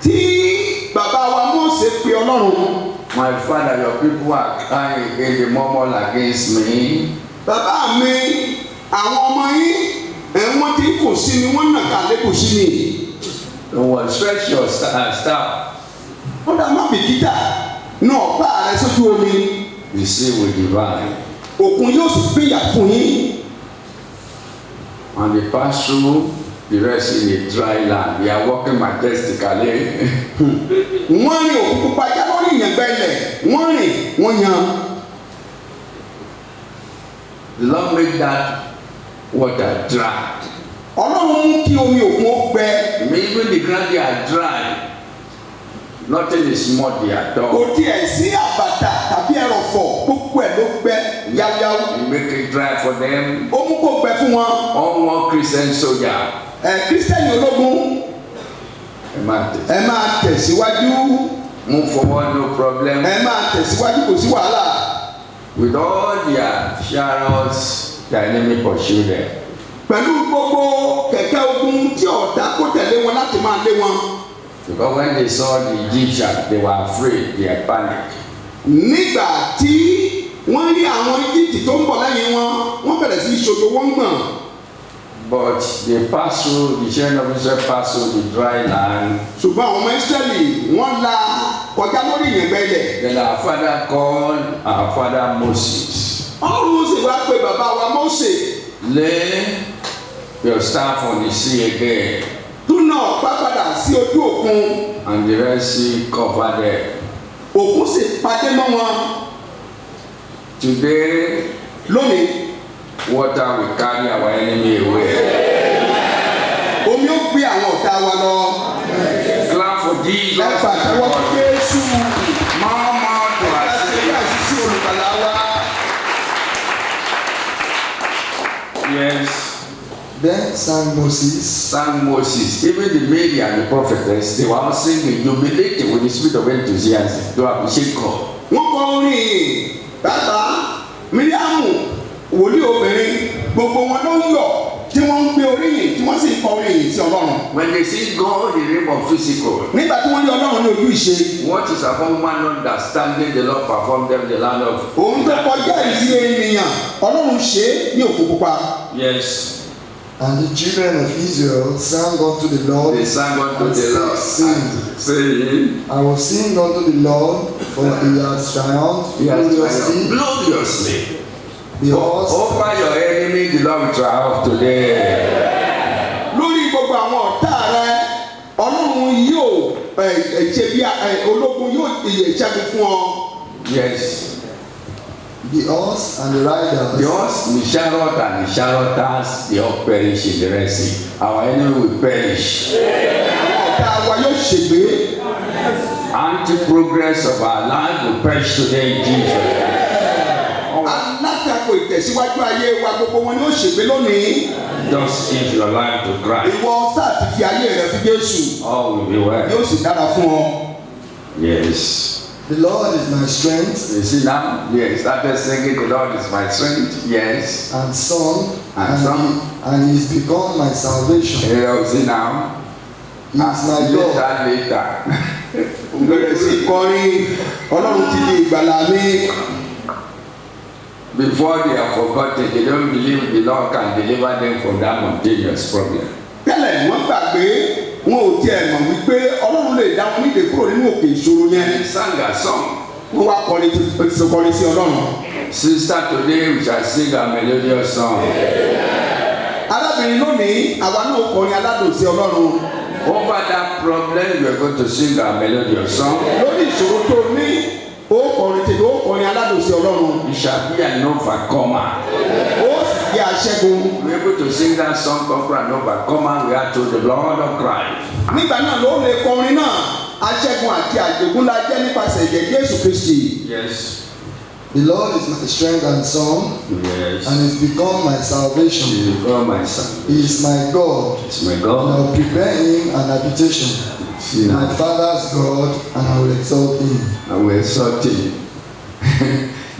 B: Tí bàbá wa Mósè pe Ọlọ́run.
A: my father, your people are crying against the murmur against me.
B: Bàbá mi, àwọn ọmọ yín, wọ́n ti kò sí mi, wọ́n nà ká lébù sí mi.
A: Don't stretch your staff.
B: Ó dá má bìkítà náà ọ̀pá rẹ sójú omi.
A: The sea will divide.
B: Òkun yóò sì pínyà fún yín.
A: And they pass through the Red Sea in a dry land. They are walking majestically.
B: Wọ́n rìn Òkun Pupa já lórí ìyàngbẹ́lẹ̀, wọ́n rìn, wọ́n yan.
A: The Lord made that water dry.
B: Ọlọ́run mú kí omi òkun ó gbẹ.
A: Even the ground they are dry. Nothing is muddy at
B: Kò
A: all.
B: tiẹ̀ sí àbàtà tàbí ẹrọ̀fọ̀, gbogbo ẹ̀ ló gbẹ yáyáwó.
A: You make it dry for them.
B: Ó mú kó gbẹ fún wọn.
A: All one Christian soldier.
B: Kírísítẹ́nì ológun ẹ máa tẹ̀síwájú.
A: Move forward, no problem.
B: Ẹ máa tẹ̀síwájú kò sí wàhálà.
A: With all their chariots, the enemy pursue them.
B: Pẹ̀lú gbogbo kẹ̀kẹ́ ogun tí ọ̀tá kó tẹ̀lé wọn láti máa lé wọn.
A: Because when they saw the Egyptians, they were afraid, they had panicked.
B: Nígbà tí wọ́n rí àwọn Íjíbítì tó ń bọ̀ lẹ́yìn wọn, wọ́n bẹ̀rẹ̀ sí í ṣojo wọ́n gbọ̀n.
A: But they passed through, the children of Israel passed through the dry land.
B: ṣùgbọ́n àwọn ọmọ Ísírẹ́lì wọ́n la kọjá lórí ìyẹ̀gbẹ́ ilẹ̀.
A: Then our father called our father Moses.
B: Ọlọ́run sì wá pé bàbá wa Mósè.
A: Lay your staff on the sea again,
B: Túnà ọ̀pá padà sí ojú òkun.
A: and the Red Sea covered them.
B: Òkun sì padé mọ́ wọn.
A: Today,
B: Lónìí,
A: water will carry our enemy away.
B: omi ó gbé àwọn ọ̀tá wa lọ.
A: Clap for Jesus.
B: Ẹ pàtẹ́wọ́ fún Jésù.
A: More to
B: Ẹ
A: our
B: ṣe
A: Savior.
B: àṣìṣe olùkàlà wa.
A: Yes,
C: Then sang Moses,
A: sang Moses. Even the Mary and the prophetess, they were all singing, jubilating with the spirit of enthusiasm to appreciate God.
B: Wọ́n kọ orin yìí. Bàbá Míríàmù wòlíì obìnrin gbogbo wọn ló ń yọ̀ tí wọ́n ń gbé orin yìí tí wọ́n sì ń kọ orin yìí sí Ọlọ́run.
A: When they see God in the realm of physical,
B: Nígbà tí wọ́n ní Ọlọ́run ní ojú ìṣe.
A: what is upon man understanding, the Lord perform them in the land of.
B: Òun tó kọjá ìdí ènìyàn Ọlọ́run ṣe é ní òkú pupa.
A: Yes,
C: and the children of Israel sang unto the Lord,
A: they sang unto the Lord, saying,
C: I will sing unto the Lord, for he has triumphed
A: He has
C: gloriously.
A: triumphed gloriously.
C: Because
A: Over your enemy, the Lord will triumph today.
B: Lórí gbogbo àwọn ọ̀tá rẹ Ọlọ́run yóò ṣe bí ológun yóò ṣẹ́gun fún ọ.
A: Yes,
C: the horse and the riders,
A: the horse, the chariot, and the charioteers, they all perish in the Red Sea. Our enemy will perish.
B: Àwọn ọ̀tá wa yóò ṣègbé.
A: Anti-progress of our life will perish today in Jesus.
B: Alátakò ìtẹ̀síwájú ayé wa gbogbo wọn ni ó ṣègbé lónìí.
A: Just give your life to Christ.
B: Ìwọ sáà ti fi ayé rẹ fi Jésù.
A: All will be well.
B: Yóò sì dára fún ọ.
A: Yes.
C: the Lord is my strength,
A: You see now? Yes. Started singing, the Lord is my strength. Yes.
C: and song,
A: And song.
C: and he is become my salvation.
A: You see now?
C: He is my God.
A: Later.
B: Bẹ̀rẹ̀ sí kọrin Ọlọ́run ti di ìgbàlà mi.
A: Before they are forgotten, they don't believe the Lord can deliver them from that mountainous problem.
B: Tẹ́lẹ̀ wọ́n gbàgbé wọn ò tiẹ̀ mọ̀ wípé Ọlọ́run lè dá wọn nídè kúrò nínú òkè ìṣòro yẹn.
A: They sang a song.
B: Wọ́n wá kọrin sí Ọlọ́run.
A: Sister, today we shall sing a melodious song.
B: Arábìnrin lónìí àwa náà kọrin aládùn sí Ọlọ́run.
A: Over that problem, we are going to sing a melodious song.
B: Lórí ìṣòro tó ní ó kọrin aládùn sí Ọlọ́run.
A: You shall be an overcomer.
B: Ó sì jẹ́ aṣẹ́gun.
A: We are able to sing that song, Conquer and Overcomer. We are to the Lord of Christ.
B: Nígbà náà ló lè kọrin náà aṣẹ́gun àti àjogún la jẹ́ nípasẹ̀ ẹ̀jẹ̀ Jésù Kristi.
A: Yes.
C: The Lord is my strength and song,
A: Yes.
C: and is become my salvation.
A: He is God, my son.
C: He is my God,
A: It's my
C: and I
A: God.
C: will prepare him an habitation.
A: See
C: My
A: now.
C: father's God, and I will exalt him.
A: And we exalt him.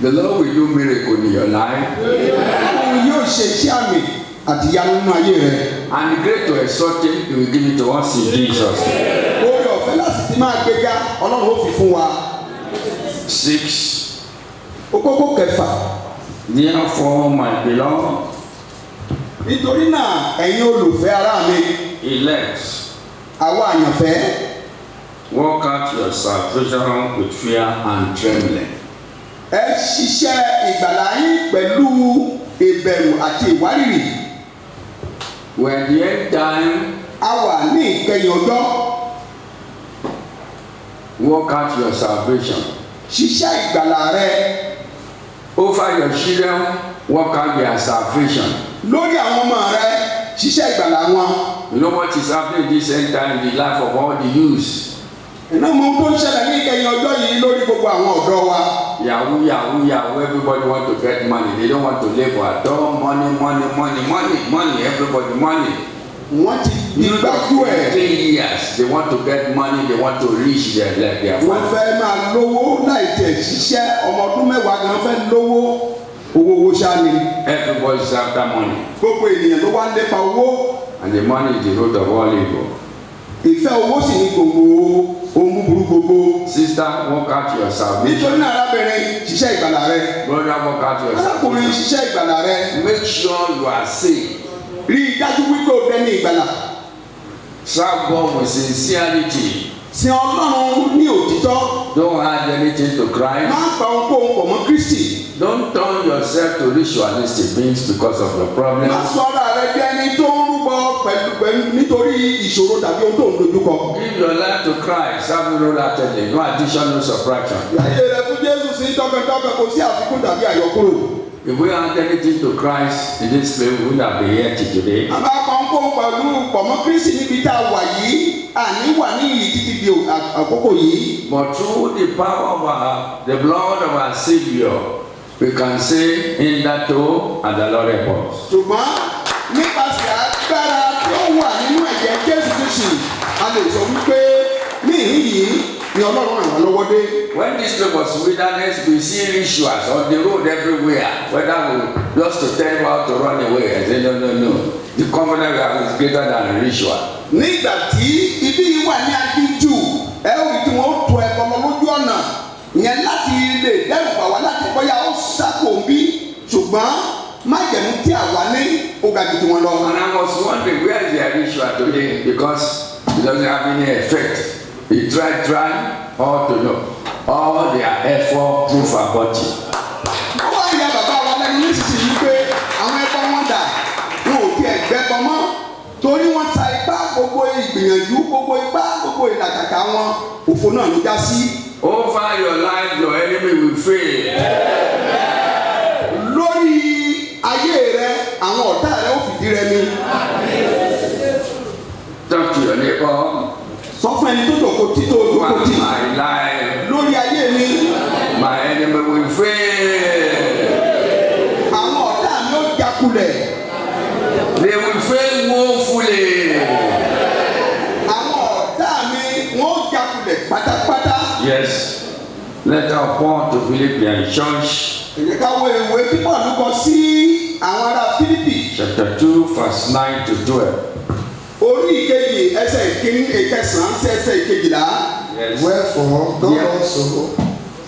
A: The Lord will do miracle in your life.
B: Ọlọ́run yóò ṣe iṣẹ́ àmì àti ìyanu nínú ayé rẹ.
A: And the great to exalt him, he will give it to us in Jesus' name.
B: Oore ọ̀fẹ́ láti ti máa gbéga Ọlọ́run ó fi fún wa.
A: 6.
B: Kókó kẹfà.
A: Therefore, my beloved,
B: Nítorí náà ẹ̀yin olùfẹ́ ará mi,
A: elect,
B: àwa àyànfẹ́,
A: work out your salvation with fear and trembling.
B: ẹ ṣiṣẹ́ ìgbàlà yín pẹ̀lú ìbẹ̀rù àti ìwárìrì.
A: When the end time,
B: A wà ní ìkẹyìn ọjọ́.
A: work out your salvation.
B: Ṣiṣẹ́ ìgbàlà rẹ
A: Over your children, work out their salvation.
B: lórí àwọn ọmọ rẹ. Ṣiṣẹ́ ìgbàlà wọn.
A: You know what is happening this end time in the life of all the youths?
B: Iná mọ ohun tó ń ṣẹlẹ̀ ní ìkẹyìn ọjọ́ yìí lórí gbogbo àwọn ọ̀dọ́ wa.
A: Yahoo, yahoo, yahoo, everybody want to get money. They don't want to labor at all. Money, money, money, money, money, everybody money.
B: Wọ́n ti di gbájú ẹ̀.
A: 10 years, they want to get money, they want to reach their
B: Wọ́n
A: family.
B: fẹ́ máa lówó láì tẹ̀ ṣiṣẹ́ ọmọ ọdún mẹ́wàá gan fẹ́ lówó. Owó ṣá ni.
A: Everybody is after money.
B: Gbogbo ènìyàn ló wá ń lépa owó.
A: And the money is the root of all evil.
B: Ìfẹ́ owó sì ní gbogbo ohun búburú gbogbo.
A: Sister, work out your salvation.
B: Nítorí náà arábìnrin ṣiṣẹ́ ìgbàlà rẹ.
A: Brother, work out your
B: Arákùnrin
A: salvation.
B: ṣiṣẹ́ ìgbàlà rẹ.
A: Make sure you are saved.
B: rí i dájú wípé o dẹni ìgbàlà.
A: Serve God with sincerity.
B: Sin Ọlọ́run ní òtítọ́.
A: Don't add anything to Christ.
B: Má pa ohunkóhun pọ̀ mọ́ Kristi.
A: Don't turn yourself to ritualistic means because of your problem.
B: Má sọ ara rẹ bí ẹni tó ń rúbọ pẹ̀lú nítorí ìṣòro tàbí ohun tó ń dojúkọ.
A: Give your life to Christ. Serve no laterally. No addition, no subtraction.
B: Ayé rẹ fún Jésù sí tọkàntọkàn kò sí àfikún tàbí àyọkúrò.
A: If we add anything to Christ in this place, we wouldn't have been here till today.
B: Àbá pọ̀npọ̀n pẹ̀lú pọ̀mọ́ Kristi níbi tá a wà yìí, àní wà ní ìyí títí di àkókò yìí.
A: But through the power of the blood of our Savior, we can say in that too, and the Lord help us.
B: Ṣùgbọ́n nípasẹ̀ agbára tí ó wà nínú ẹ̀jẹ̀ Jésù Kristi, a lè sọ wípé ní ìhín yìí ni Ọlọ́run ràn wá lọ́wọ́ dé.
A: When this place was wilderness, we see rituals on the road everywhere. Whether we just to tell you how to run away, I say no. The covenant we have is greater than a ritual.
B: Nígbà tí ibi yìí wà ní aginjù, ẹ ó rí tí wọ́n tó ẹ̀kọ́ lọ lójú ọ̀nà ìyẹn láti lè dẹ́rù bà wá láti bọ́yá ó sáko bí ṣùgbọ́n májẹ̀mú tí àwa ní ó ga jù tí wọ́n lọ.
A: And I was wondering where is their ritual today because it doesn't have any effect. They try all to know. All their effort proof about it.
B: Ó wá yà bàbá wa lẹ́nu nísinsìnyí pé àwọn ẹ̀kọ́ wọn dà wọn ò tiẹ̀ gbẹ́bọ mọ́ torí wọ́n ta ipá gbogbo ìgbìyànjú gbogbo ipá gbogbo ìlàkàkà wọn òfò náà ló já sí.
A: Over your life your enemy will fail.
B: Lórí ayé rẹ àwọn ọ̀tá rẹ ó fìdí rẹmi.
A: Talk to your neighbor.
B: Sọ fún ẹni tó dòkó tí tó dòkó tí.
A: My life.
B: Lórí ayé mi.
A: My enemy will fail.
B: Àwọn ọ̀tá mi ó jákulẹ̀.
A: They will fail woefully.
B: Àwọn ọ̀tá mi wọ́n ó jákulẹ̀ pátápátá.
A: Yes. Letter of Paul to Philippians Church.
B: Èyí ká wo ìwé pípọ̀ lúkọ sí àwọn ará Fílípì.
A: Chapter 2 verse 9 to 12.
B: Orí ìkejì ẹsẹ̀ ìkíní ìkẹsàn-án sí ẹsẹ̀ ìkejìlá.
A: Yes.
C: Wherefore,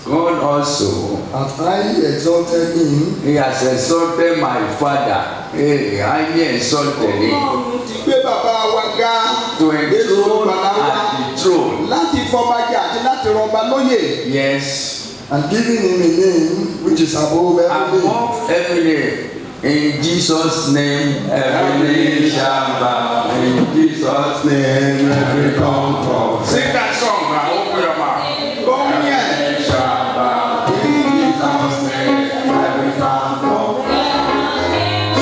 C: God also hath highly exalted him.
A: He has exalted my father. Hey, highly exalted him.
B: Ọlọ́run ti gbé bàbá wa ga.
A: To enthroned at the throne.
B: Láti fọba jẹ àti láti rọba lóyè.
A: Yes.
C: And giving him a name which is above every name.
A: Above every name. In Jesus' name, every knee shall bow. In Jesus' name, every tongue confess. Sing that song now. Open your mouth.
B: Come here.
A: Every knee shall bow. In Jesus' name, every tongue confess.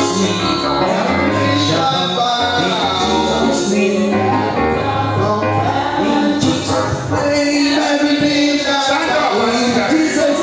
A: Stand up.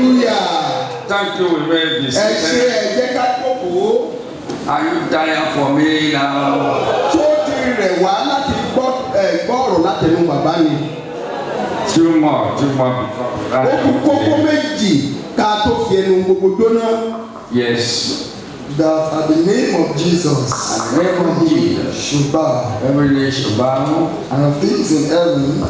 A: Thank you very much.
B: Ẹ ṣe ẹ̀jẹ̀ ká jókòó.
A: Are you tired for me now?
B: Tó ti rẹ̀ wá láti gbọ́ ọ̀rọ̀ látẹnu bàbá ni.
A: Two more before we
B: Ó kú kókó méjì ká tó fi ẹnu gbogbo jóná.
A: Yes.
C: That at the name of Jesus,
A: At the name of Jesus,
C: should bow,
A: every knee shall bow.
C: and of things in heaven,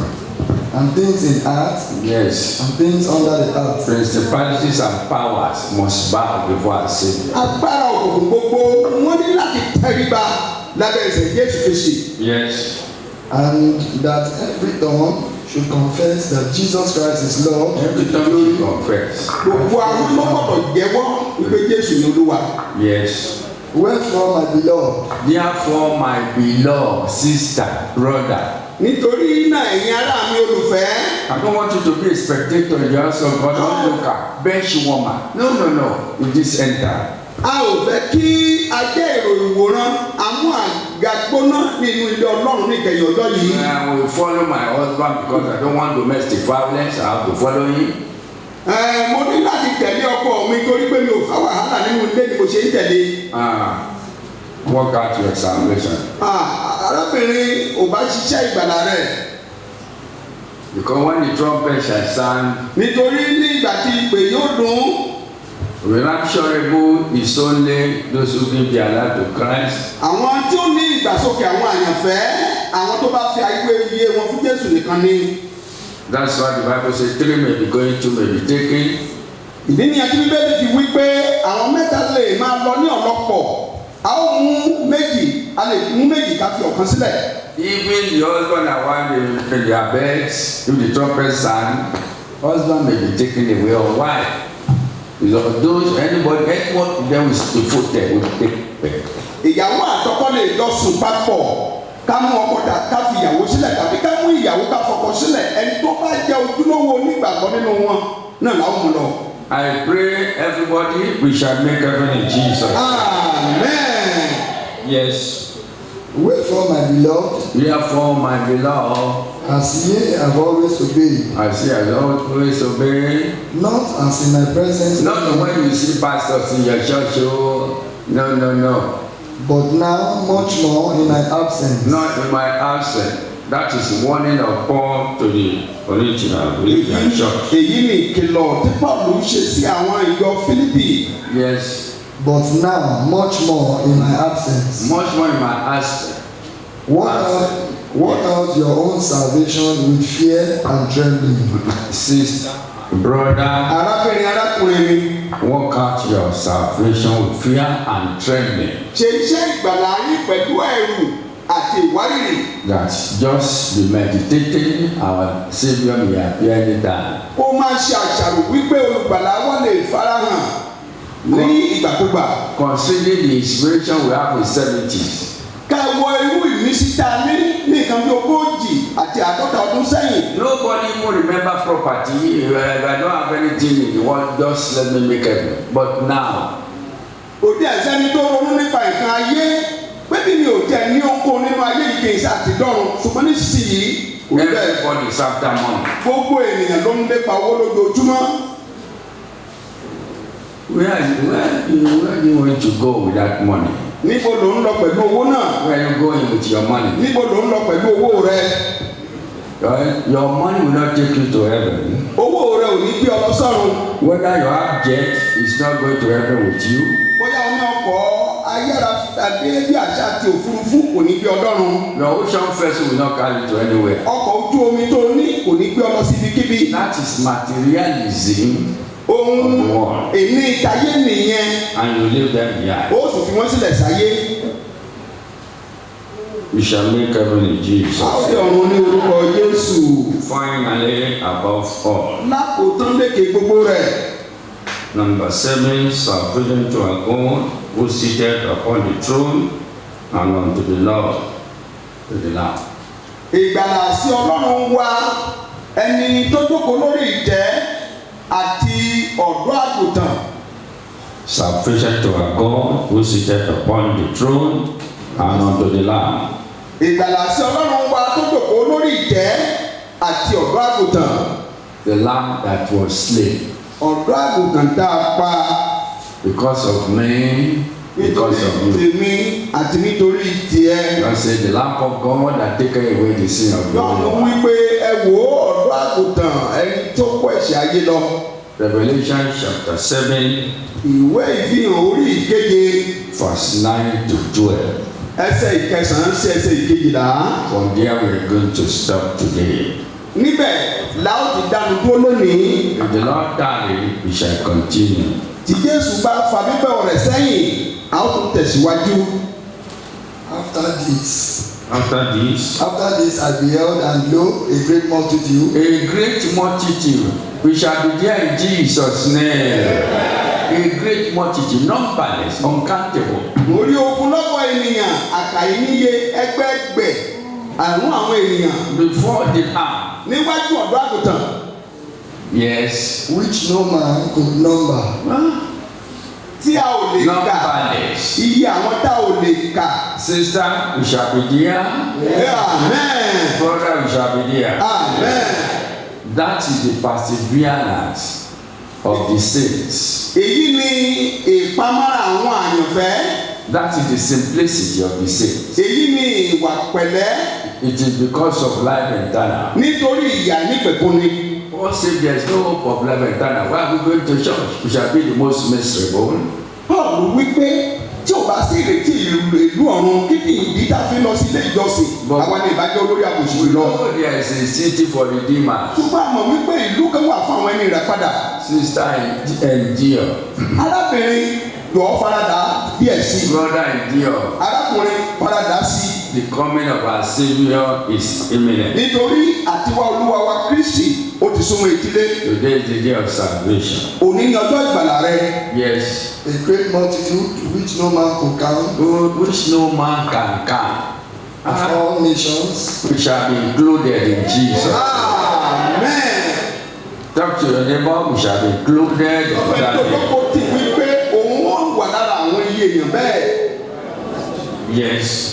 C: and things in earth,
A: Yes.
C: and things under the earth.
A: Principalities and powers must bow before our Savior.
B: Agbára òkùnkùn gbogbo wọ́n ní láti tẹríba lábẹ́ ẹsẹ̀ Jésù Kristi.
A: Yes.
C: And that every tongue should confess that Jesus Christ is Lord.
A: Every tongue should confess.
B: Gbogbo àwọn ló gbọ́dọ̀ jẹ́wọ́ wípé Jésù ni Olúwa.
A: Yes.
C: Wherefore, my beloved,
A: Therefore, my beloved sister, brother,
B: nítorí náà ẹ̀yin ará mi olùfẹ́.
A: I don't want you to be a spectator in the house of God. Don't look at bench warmer. No. You just enter.
B: A ò fẹ́ kí a jẹ́ èrò ìwòran àmú àga gbóná nínú ilé Ọlọ́run ní ìkẹyìn ọjọ́ yìí.
A: I will follow my husband because I don't want domestic violence. I have to follow him.
B: Mo ní láti tẹ̀lé ọkọ mi torí pé mi ò fẹ́ wàhálà nínú ilé ni mo ṣe ń tẹ̀lé.
A: Work out your salvation.
B: Arábìnrin ò bá ṣiṣẹ́ ìgbàlà rẹ̀.
A: Because when the trumpet shall sound.
B: Nítorí ní ìgbà tí ìpè yóò dún.
A: Rapturable is only those who give their life to Christ.
B: Àwọn tí ó ní ìgbàsókè àwọn àyànfẹ́, àwọn tó bá fi iye wọn fún Jésù nìkan ni.
A: That's why the Bible says 3 may be going, 2 may be taken.
B: Ìdí nìyẹn tí Bíbélì fi wí pé àwọn mẹ́ta lè máa lọ ní ọ̀lọ́pọ̀. A ó mú méjì, a lè mú méjì ká fi ọ̀kan sílẹ̀.
A: Even the husband and wife in their beds, if the trumpet sound, husband may be taken away or wife. Those anyone them is devoted will take back.
B: Ìyàwó àtọkọ lè jọ sùn papọ̀ ká mú ọkọ ká fi ìyàwó sílẹ̀ tàbí ká mú ìyàwó ká fọkọ sílẹ̀ ẹni tó bá jẹ́ ojúlówó onígbàgbọ́ nínú wọn náà làwọn mú lọ.
A: I pray everybody we shall make heaven in Jesus.
B: Amen.
A: Yes.
C: Wherefore, my beloved,
A: therefore, my beloved,
C: as ye have always obeyed,
A: as ye have always obeyed,
C: not as in my presence,
A: not when you see pastors in your church, oh, no.
C: But now much more in my absence.
A: Not in my absence. That is warning of Paul to the original church.
B: Èyí ni ìkìlọ̀ tí Paul ṣe sí àwọn ìjọ Fílípì.
A: Yes.
C: But now much more in my absence.
A: Much more in my absence.
C: Work out your own salvation with fear and trembling.
A: Sister, brother,
B: arákùnrin mi.
A: Work out your salvation with fear and trembling.
B: Ṣe iṣẹ́ ìgbàlà yín pẹ̀lú ẹ̀rù àti ìwárìrì.
A: That just be meditating our Saviour may appear anytime.
B: Ó máa ṣe àṣàrò wípé olùgbàlà wa lè farahàn ní ìgbàkúgbà.
A: Considering the inspiration we have in 70s.
B: Ká wo irú ìmísí tá a ní nǹkan bí 40 àti 50 ọdún sẹ́yìn.
A: Nobody even remember property. If I don't have anything in the world, just let me make it. But now.
B: Òde ẹ̀sẹ́ni tó ronú nípa nǹkan ayé pé bí mi ò jẹ́ ní ohunkóhun nínú ayé ìkẹyìí àti dọ́run ṣùgbọ́n nísinsìnyí.
A: Everybody is after money.
B: Gbogbo ènìyàn ló ń lépa owó lójoojúmọ́.
A: Where do you want to go with that money?
B: Níbo ló ń lọ pẹ̀lú owó náà?
A: Where are you going with your money?
B: Níbo ló ń lọ pẹ̀lú owó rẹ?
A: Your money will not take you to heaven.
B: Owó rẹ ò ní gbé ọ lọ sọ́run.
A: Whether you have jet, it's not going to heaven with you.
B: Bóyá o ní ọkọ̀ ayára àgbé bí àṣà àti òfurufú kò ní gbé ọ dọ́run.
A: Your ocean vessel will not carry you to anywhere.
B: Ọkọ̀ ojú omi tó ní kò ní gbé ọ lọ síbikíbi.
A: That is materialism.
B: Ohun ìní ìtayé nìyẹn.
A: And you leave them behind.
B: Ó sì fi wọ́n sílẹ̀ sáyé.
A: We shall make heaven in Jesus.
B: A ó fi ọ̀run ní orúkọ Jésù.
A: Finally, above all.
B: Lákòótán lékè gbogbo rẹ̀.
A: Number 7, salvation to our God who seated upon the throne and unto the Lord, to the Lamb.
B: Ìgbàlà sí Ọlọ́run wa ẹni tó jókòó lórí ìtẹ́ àti ọ̀dọ́ àgùntàn.
A: Salvation to our God who seated upon the throne and unto the Lamb.
B: Ìgbàlà sí Ọlọ́run wa tó jókòó lórí ìtẹ́ àti ọ̀dọ́ àgùntàn.
A: The Lamb that was slain.
B: Ọ̀dọ́ àgùntàn tá a pa.
A: Because of me, because of you.
B: Tèmi àti nítorí tiẹ̀.
A: God said the Lamb of God that taketh away the sin of the
B: Lọ́run
A: world.
B: wípé ẹ wò ó ọ̀dọ́ àgùntàn ẹni tó kó ẹ̀ṣẹ̀ ayé lọ.
A: Revelation chapter 7.
B: Ìwé ìfihàn orí ìkeje.
A: Verse 9 to 12.
B: Ẹsẹ̀ ìkẹsàn-án sí ẹsẹ̀ ìkejìlá.
A: From there we are going to stop today.
B: Níbẹ̀ la ó ti dánu dúró lónìí.
A: If the Lord tarry, we shall continue.
B: Tí Jésù bá fa bíbẹ̀ rẹ̀ sẹ́yìn, a ó tún tẹ̀síwájú.
C: After this, I beheld, and lo, a great multitude.
A: A great multitude. We shall be there in Jesus' name. A great multitude, numberless, uncountable.
B: Mo rí ogunlọ́gọ̀ ènìyàn àkàìníye ẹgbẹ́gbẹ̀ àrùn àwọn ènìyàn.
A: before the lamb.
B: níwájú ọ̀dọ́ àgùntàn.
A: Yes.
C: which no man could number.
B: tí a ò lè kà.
A: Numberless.
B: iye àwọn tá a ò lè kà.
A: Sister, we shall be there.
B: Amen.
A: Brother, we shall be there.
B: Amen.
A: That is the perseverance of the saints.
B: èyí ni ìpamọ́ra àwọn àyànfẹ́.
A: That is the simplicity of the saints.
B: èyí ni ìwà pẹ̀lẹ́.
A: It is because of life eternal.
B: nítorí ìyà nípẹ̀kun ni.
A: Paul said there is no hope of life eternal. Why are we going to church? We shall be the most miserable.
B: Paul wípé tí o bá sí ìrètí ìlú ọ̀run kí ni ìdí tá a fi lọ sí ilé ìjọsìn. àwa ni ìbájọ́ olórí àbòsí lọ.
A: Oh, there is a city for redeemers.
B: ṣùgbọ́n a mọ̀ wípé ìlú kan wà fún àwọn ẹni rẹ̀ padà.
A: Sister, endure.
B: arábìnrin yóò faradà díẹ̀ sí.
A: Brother, endure.
B: arákùnrin faradà sí.
A: The coming of our Savior is imminent.
B: nítorí àtiwá olúwa wa Kristi ó ti súnmọ́ etílé.
A: Today is the day of salvation.
B: òní ni ọjọ́ ìgbàlà rẹ.
A: Yes.
C: A great multitude which no man could count,
A: Which no man can count.
C: of all nations,
A: We shall be included in Jesus.
B: Amen.
A: Talk to your neighbor. We shall be included in
B: ọ̀fẹ́ tó
A: that day.
B: kọ́kọ́ tì wípé òun wọ́n wà lára àwọn iye èèyàn bẹ́ẹ̀.
A: Yes.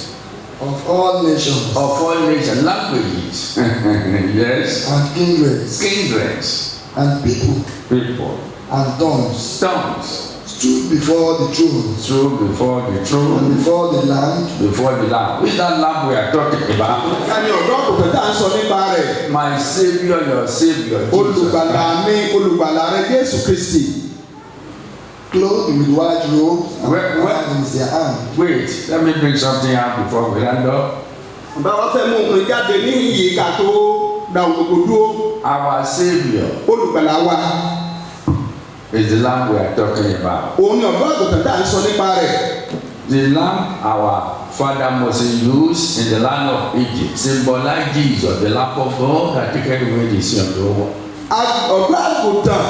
C: of all nations,
A: Of all nations, languages. Yes.
C: and kindreds,
A: Kindreds.
C: and people,
A: People.
C: and tongues,
A: Tongues.
C: stood before the throne,
A: True before the
C: and
A: throne.
C: before the Lamb,
A: Before the Lamb. Which that Lamb we are talking about?
B: Ẹni ọ̀dọ́ àgùntàn tá à ń sọ nípa rẹ̀.
A: My Savior, your Savior, Jesus.
B: Olùgbàlà mi, olùgbàlà rẹ Jésù Kristi.
C: clothed with white robes, and
A: Where-
C: wine in their hand.
A: Wait, let me bring something out before we end up.
B: Bàbá fẹ́ mú òun jáde ní iyì ká tó da òkòkò dúró.
A: Our Savior
B: Olùgbàlà wa.
A: is the Lamb we are talking about.
B: Òun ni ọ̀dọ́ àgùntàn tá à ń sọ nípa rẹ̀.
A: The Lamb our father Moses used in the land of Egypt symbolize Jesus, the Lamb of God that taketh away the sin of the world.
B: Ọ̀dọ́ àgùntàn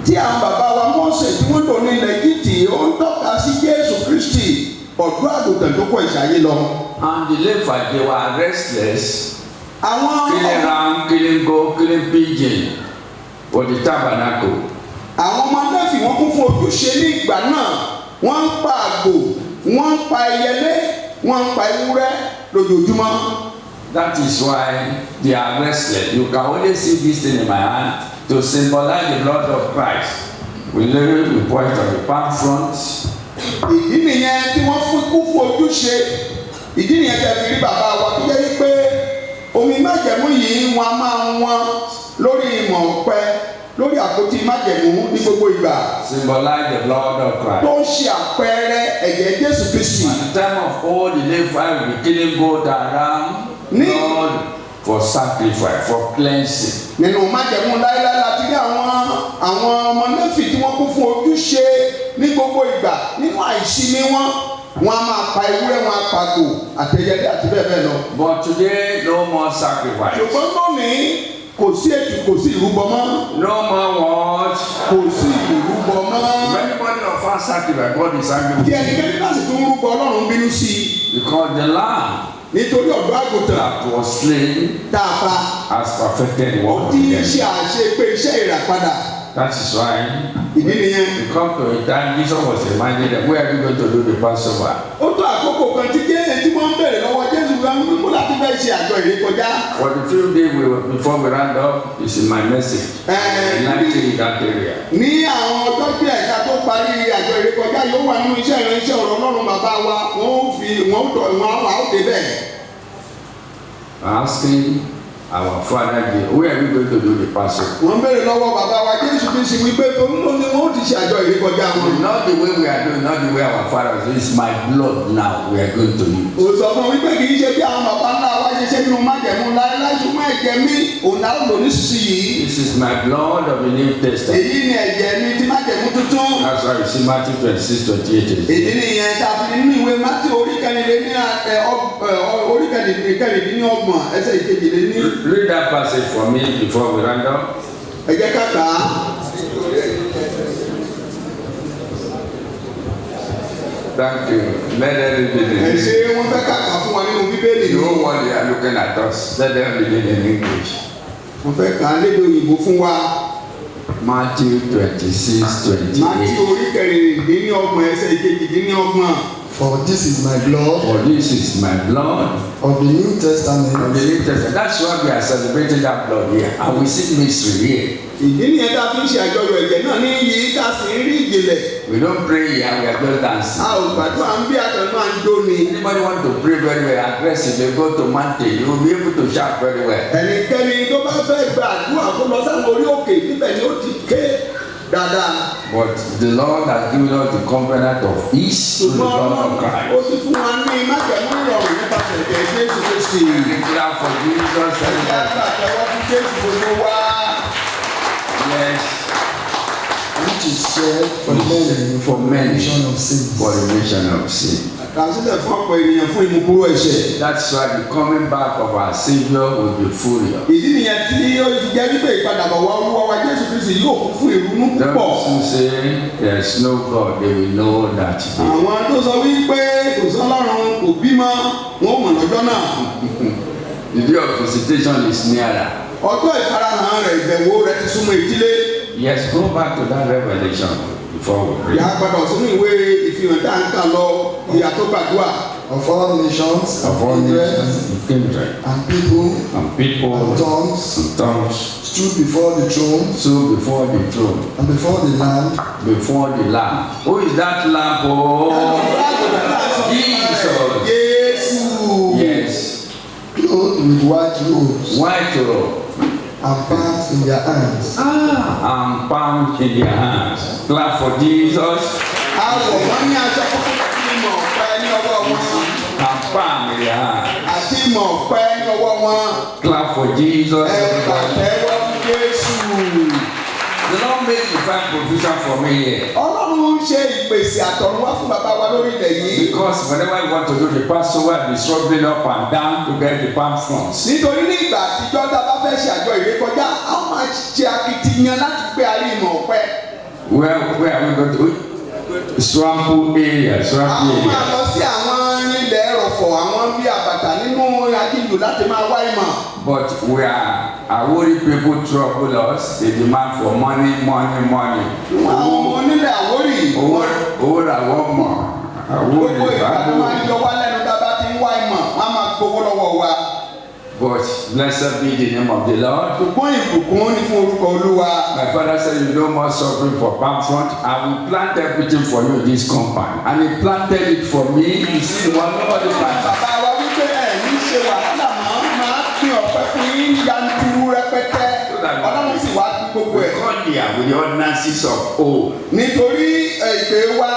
B: tí àwọn bàbá wa Mósè tí wọ́n lò ní ilẹ̀ Íjíbítì ó ń tọ́ka sí Jésù Kristi. Ọ̀dọ́ àgùntàn tó kọ ìṣàyé lọ.
A: And the Levites, they were restless,
B: Àwọn
A: killing ram, killing goat, killing pigeon for the tabernacle.
B: àwọn ọmọ Léfì wọ́n kún fún ojúṣe ní ìgbà náà. Wọ́n ń pa àgbò, wọ́n ń pa ẹyẹlé, wọ́n ń pa ewúrẹ́ lójoojúmọ́.
A: That is why they are restless. You can only see this thing in my hand to symbolize the blood of Christ. We literally point on the palm front.
B: Ìdí nìyẹn tí wọ́n kún fún ojúṣe. Ìdí nìyẹn tí a fi rí bàbá wa tó jẹ́ pé omi májẹ̀mú yìí wọn a máa wọ́n lórí ìmọ̀ ọ̀pẹ lórí àpótí májẹ̀mú ní gbogbo ìgbà.
A: Symbolize the blood of Christ.
B: Tó ń ṣe àpẹẹrẹ ẹ̀jẹ̀ Jésù Kristi.
A: At the time of old, the Levites will be killing goat and ram, blood for sacrifice, for cleansing.
B: Nínú májẹ̀mú láéláé láti rí àwọn ọmọ Léfì tí wọ́n kún fún ojúṣe ní gbogbo ìgbà nínú àìsinmi wọn a máa pa ewúrẹ́ wọn a pa àgbò àtẹ̀yẹlé àti bẹ́ẹ̀ bẹ́ẹ̀ lọ.
A: But today, no more sacrifice.
B: Ṣùgbọ́n lónìí kò sí ètò kò sí ìrúbọ mọ́.
A: No more what?
B: Kò sí ìrúbọ mọ́.
A: If anybody offers sacrifice, God is angry
B: Tí
A: with
B: ẹnikẹ́ni náà sì tún rúbọ Ọlọ́run bínú sí i.
A: because the Lamb
B: Nítorí ọ̀dọ́ àgùntàn
A: that was slain
B: tá a pa
A: has perfected the
B: ó
A: work of
B: ti
A: the dead.
B: ṣe àṣepé iṣẹ́ ìràpadà.
A: That is why
B: Ìdí nìyẹn.
A: we come to a time Jesus was reminded them, where are we going to do the Passover?
B: Ó tó àkókò kan tí tí wọ́n ń bèrè lọ́wọ́ Jésù gan wípé láti fẹ́ ṣe àjọ ìrékọjá.
A: For the few days before we round up, is in my message. Enlightening that area.
B: Ní àwọn ọjọ́ bí ẹ̀ka tó parí àjọ ìrékọjá yóò wà nínú iṣẹ́ ìránṣẹ́ ọ̀rọ̀ Ọlọ́run bàbá wa wọ́n àwọn àóde bẹ́ẹ̀.
A: Asking our Father, where are we going to do the Passover?
B: Wọ́n bèrè lọ́wọ́ bàbá wa Jésù Kristi wípé olúwo ni wọ́n ti ṣe àjọ ìrékọjá wọn.
A: Not the way we are doing, not the way our Father is. It's my blood now we are going to use.
B: Ó sọ fún wípé kì í ṣe bí àwọn bàbá ńlá wa ṣe ṣe nínú májẹ̀mú láéláé ṣùgbọ́n ẹ̀jẹ̀ mi òun náà lò nísinsìnyí.
A: This is my blood of the New Testament.
B: Èyí ni ẹ̀jẹ̀ mi tí májẹ̀mú tuntun.
A: That's why you see Matthew 26:28.
B: Èyí ni ìyẹn tá a fi nínú ìwé Mátí oríkẹ̀lélẹ́ní-ọgbọ̀n ẹsẹ̀ ìkejìléní.
A: Read that passage for me before we round up.
B: Ẹ jẹ́ ká kà á.
A: Thank you. Let them read it in
B: ẹ ṣe
A: English.
B: wọ́n fẹ́ ká kà fún wa nínú bíbélì
A: You
B: yìí.
A: know what they are looking at us. Let them read it in English.
B: wọ́n fẹ́ kà á lédè òyìnbó fún wa.
A: Matthew 26:28.
B: Mátíù orí kẹrìndínlọ́gbọ̀n ẹsẹ̀ ìkejìdínlọ́gbọ̀n.
C: For this is my blood
A: For this is my blood
C: of the New
A: of
C: Testament,
A: the New Testament. That's why we are celebrating that blood here. And we see mystery here.
B: ìdí nìyẹn tá a fi ń ṣe àjọyọ̀ ẹ̀jẹ̀ náà ní yìí tá a sì ń rí ìjìnlẹ̀.
A: We don't pray here, we are just dancing.
B: a ò gbàdúrà ń bí àtọ̀ máa ń jó ni.
A: Anybody want to pray very well, aggressive, they go to mountain, you will be able to shout very well.
B: ẹnikẹ́ni tó bá fẹ́ gba àdúrà kó lọ sáwọn orí òkè níbẹ̀ ni ó ti ké dáadáa.
A: But the Lord has given us the covenant of peace through the blood of
B: ó
A: Christ.
B: ti fún wa ní májẹ̀mú ìrọ̀rùn nípasẹ̀ ẹ̀jẹ̀ Jésù Kristi.
A: Declare for Jesus
B: ẹ̀jẹ̀
A: and
B: àgbà tẹ̀wọ́ fún Jésù gbogbo wa.
A: yes,
C: which is shed for many
A: for many,
C: remission of sins.
A: for remission of sin.
B: Kàsílẹ̀ fún ọ̀pọ̀ ènìyàn fún ìmúkúrò ẹ̀ṣẹ̀.
A: That's why the coming back of our Savior will be furious.
B: ìdí nìyẹn tí ó fi jẹ́ wípé ìpadàbọ̀ wa Olúwa wa Jésù Kristi yóò kún fún ìrunú púpọ̀.
A: Those who say there is no God, they will know that day.
B: àwọn tó sọ wípé kò sọ́lọ́run kò bímọ wọn ò mọ̀ lọ́jọ́ náà.
A: The day of visitation is nearer.
B: ọjọ́ ìfarahàn rẹ̀ ìbẹ̀wò rẹ̀ ti súnmọ́ ìdílé.
A: Yes, go back to that revelation before we pray.
B: ìyá gbọdọ̀ sínú ìwé ìfihàn tá à ń kà lọ ìyá tó gbàdúrà.
C: Of all nations,
A: Of all nations, kindred,
C: and people,
A: and people,
C: and tongues,
A: and tongues,
C: stood before the throne
A: so before the throne,
C: and before the Lamb.
A: before the Lamb. Who is that Lamb? Oh, Jesus.
B: Jésù.
A: Yes,
C: Clothed with white robes
A: white robe.
C: and palms in their hands.
A: And palm in their hands. Clap for Jesus.
B: àwọ̀ wọn ní aṣọ kókó àti ìmọ̀ ọ̀pẹ ní ọwọ́ wọn.
A: And palm in their hands.
B: àti ìmọ̀ ọ̀pẹ ní ọwọ́ wọn.
A: Clap for Jesus.
B: ẹ pàtẹ́wọ́ fún Jésù.
A: The Lord made divine provision for me here.
B: Ọlọ́run ṣe ìpèsè àtọ̀run wá fún bàbá wa lórí ilẹ̀ yìí.
A: Because whenever I want to do the Passover, I'll be struggling up and down to get the palm fronds.
B: nítorí ní ìgbà àtijọ́ tá a bá fẹ́ ṣe àjọ ìrékọjá a ó máa ṣe akitiyan láti gbé arí ìmọ̀ ọ̀pẹ.
A: Where are we going to? Swampy area,
B: a
A: swampy
B: ó máa
A: area.
B: lọ sí àwọn ilẹ̀ ẹ̀rọ̀fọ̀ àwọn bí àbàtà nínú aginjù láti máa wá ìmọ̀.
A: But we are Awori people trouble us. They demand for money, money, money.
B: àwọn ọmọ onílẹ̀ Àwórì
A: Owó ra wọ́n mọ̀. Awori
B: gbogbo ìgbà tó máa ń
A: Bible.
B: yọ wá lẹ́nu tá a bá ti ń wá ìmọ̀ wọ́n á máa gbowó lọ́wọ́ wa.
A: But blessed be the name of the Lord.
B: ṣùgbọ́n ìbùkún ní fún orúkọ Olúwa.
A: My father said, you no more suffering for palm front. I will plant everything for you in this compound. And he planted it for me. He said, well, nobody planted.
B: bàbá wa wípé ẹ̀ ní ṣe wàhálà máa pín ọ̀pẹ fún yín yanturu rẹpẹtẹ Ọlọ́run sì wá pín gbogbo
A: We
B: ẹ̀.
A: come here with the ordinances of old.
B: nítorí ìpè wa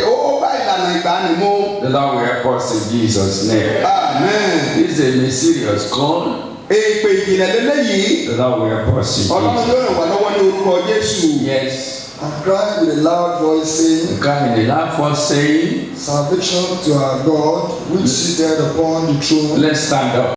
B: ó bá ìlànà ìgbàanì mu.
A: The Lord will help us in Jesus' name.
B: Amen.
A: This is a mysterious call.
B: èpè ìjìnlẹ̀ lélẹ́yìí
A: The Lord will help us in
B: Ọlọ́run
A: Jesus'
B: yóò ràn wá lọ́wọ́ ní orúkọ Jésù.
A: Yes.
C: And cried with a loud voice, saying,
A: Come in the loud voice saying,
C: Salvation to our God, which seated upon the throne
A: let's stand up.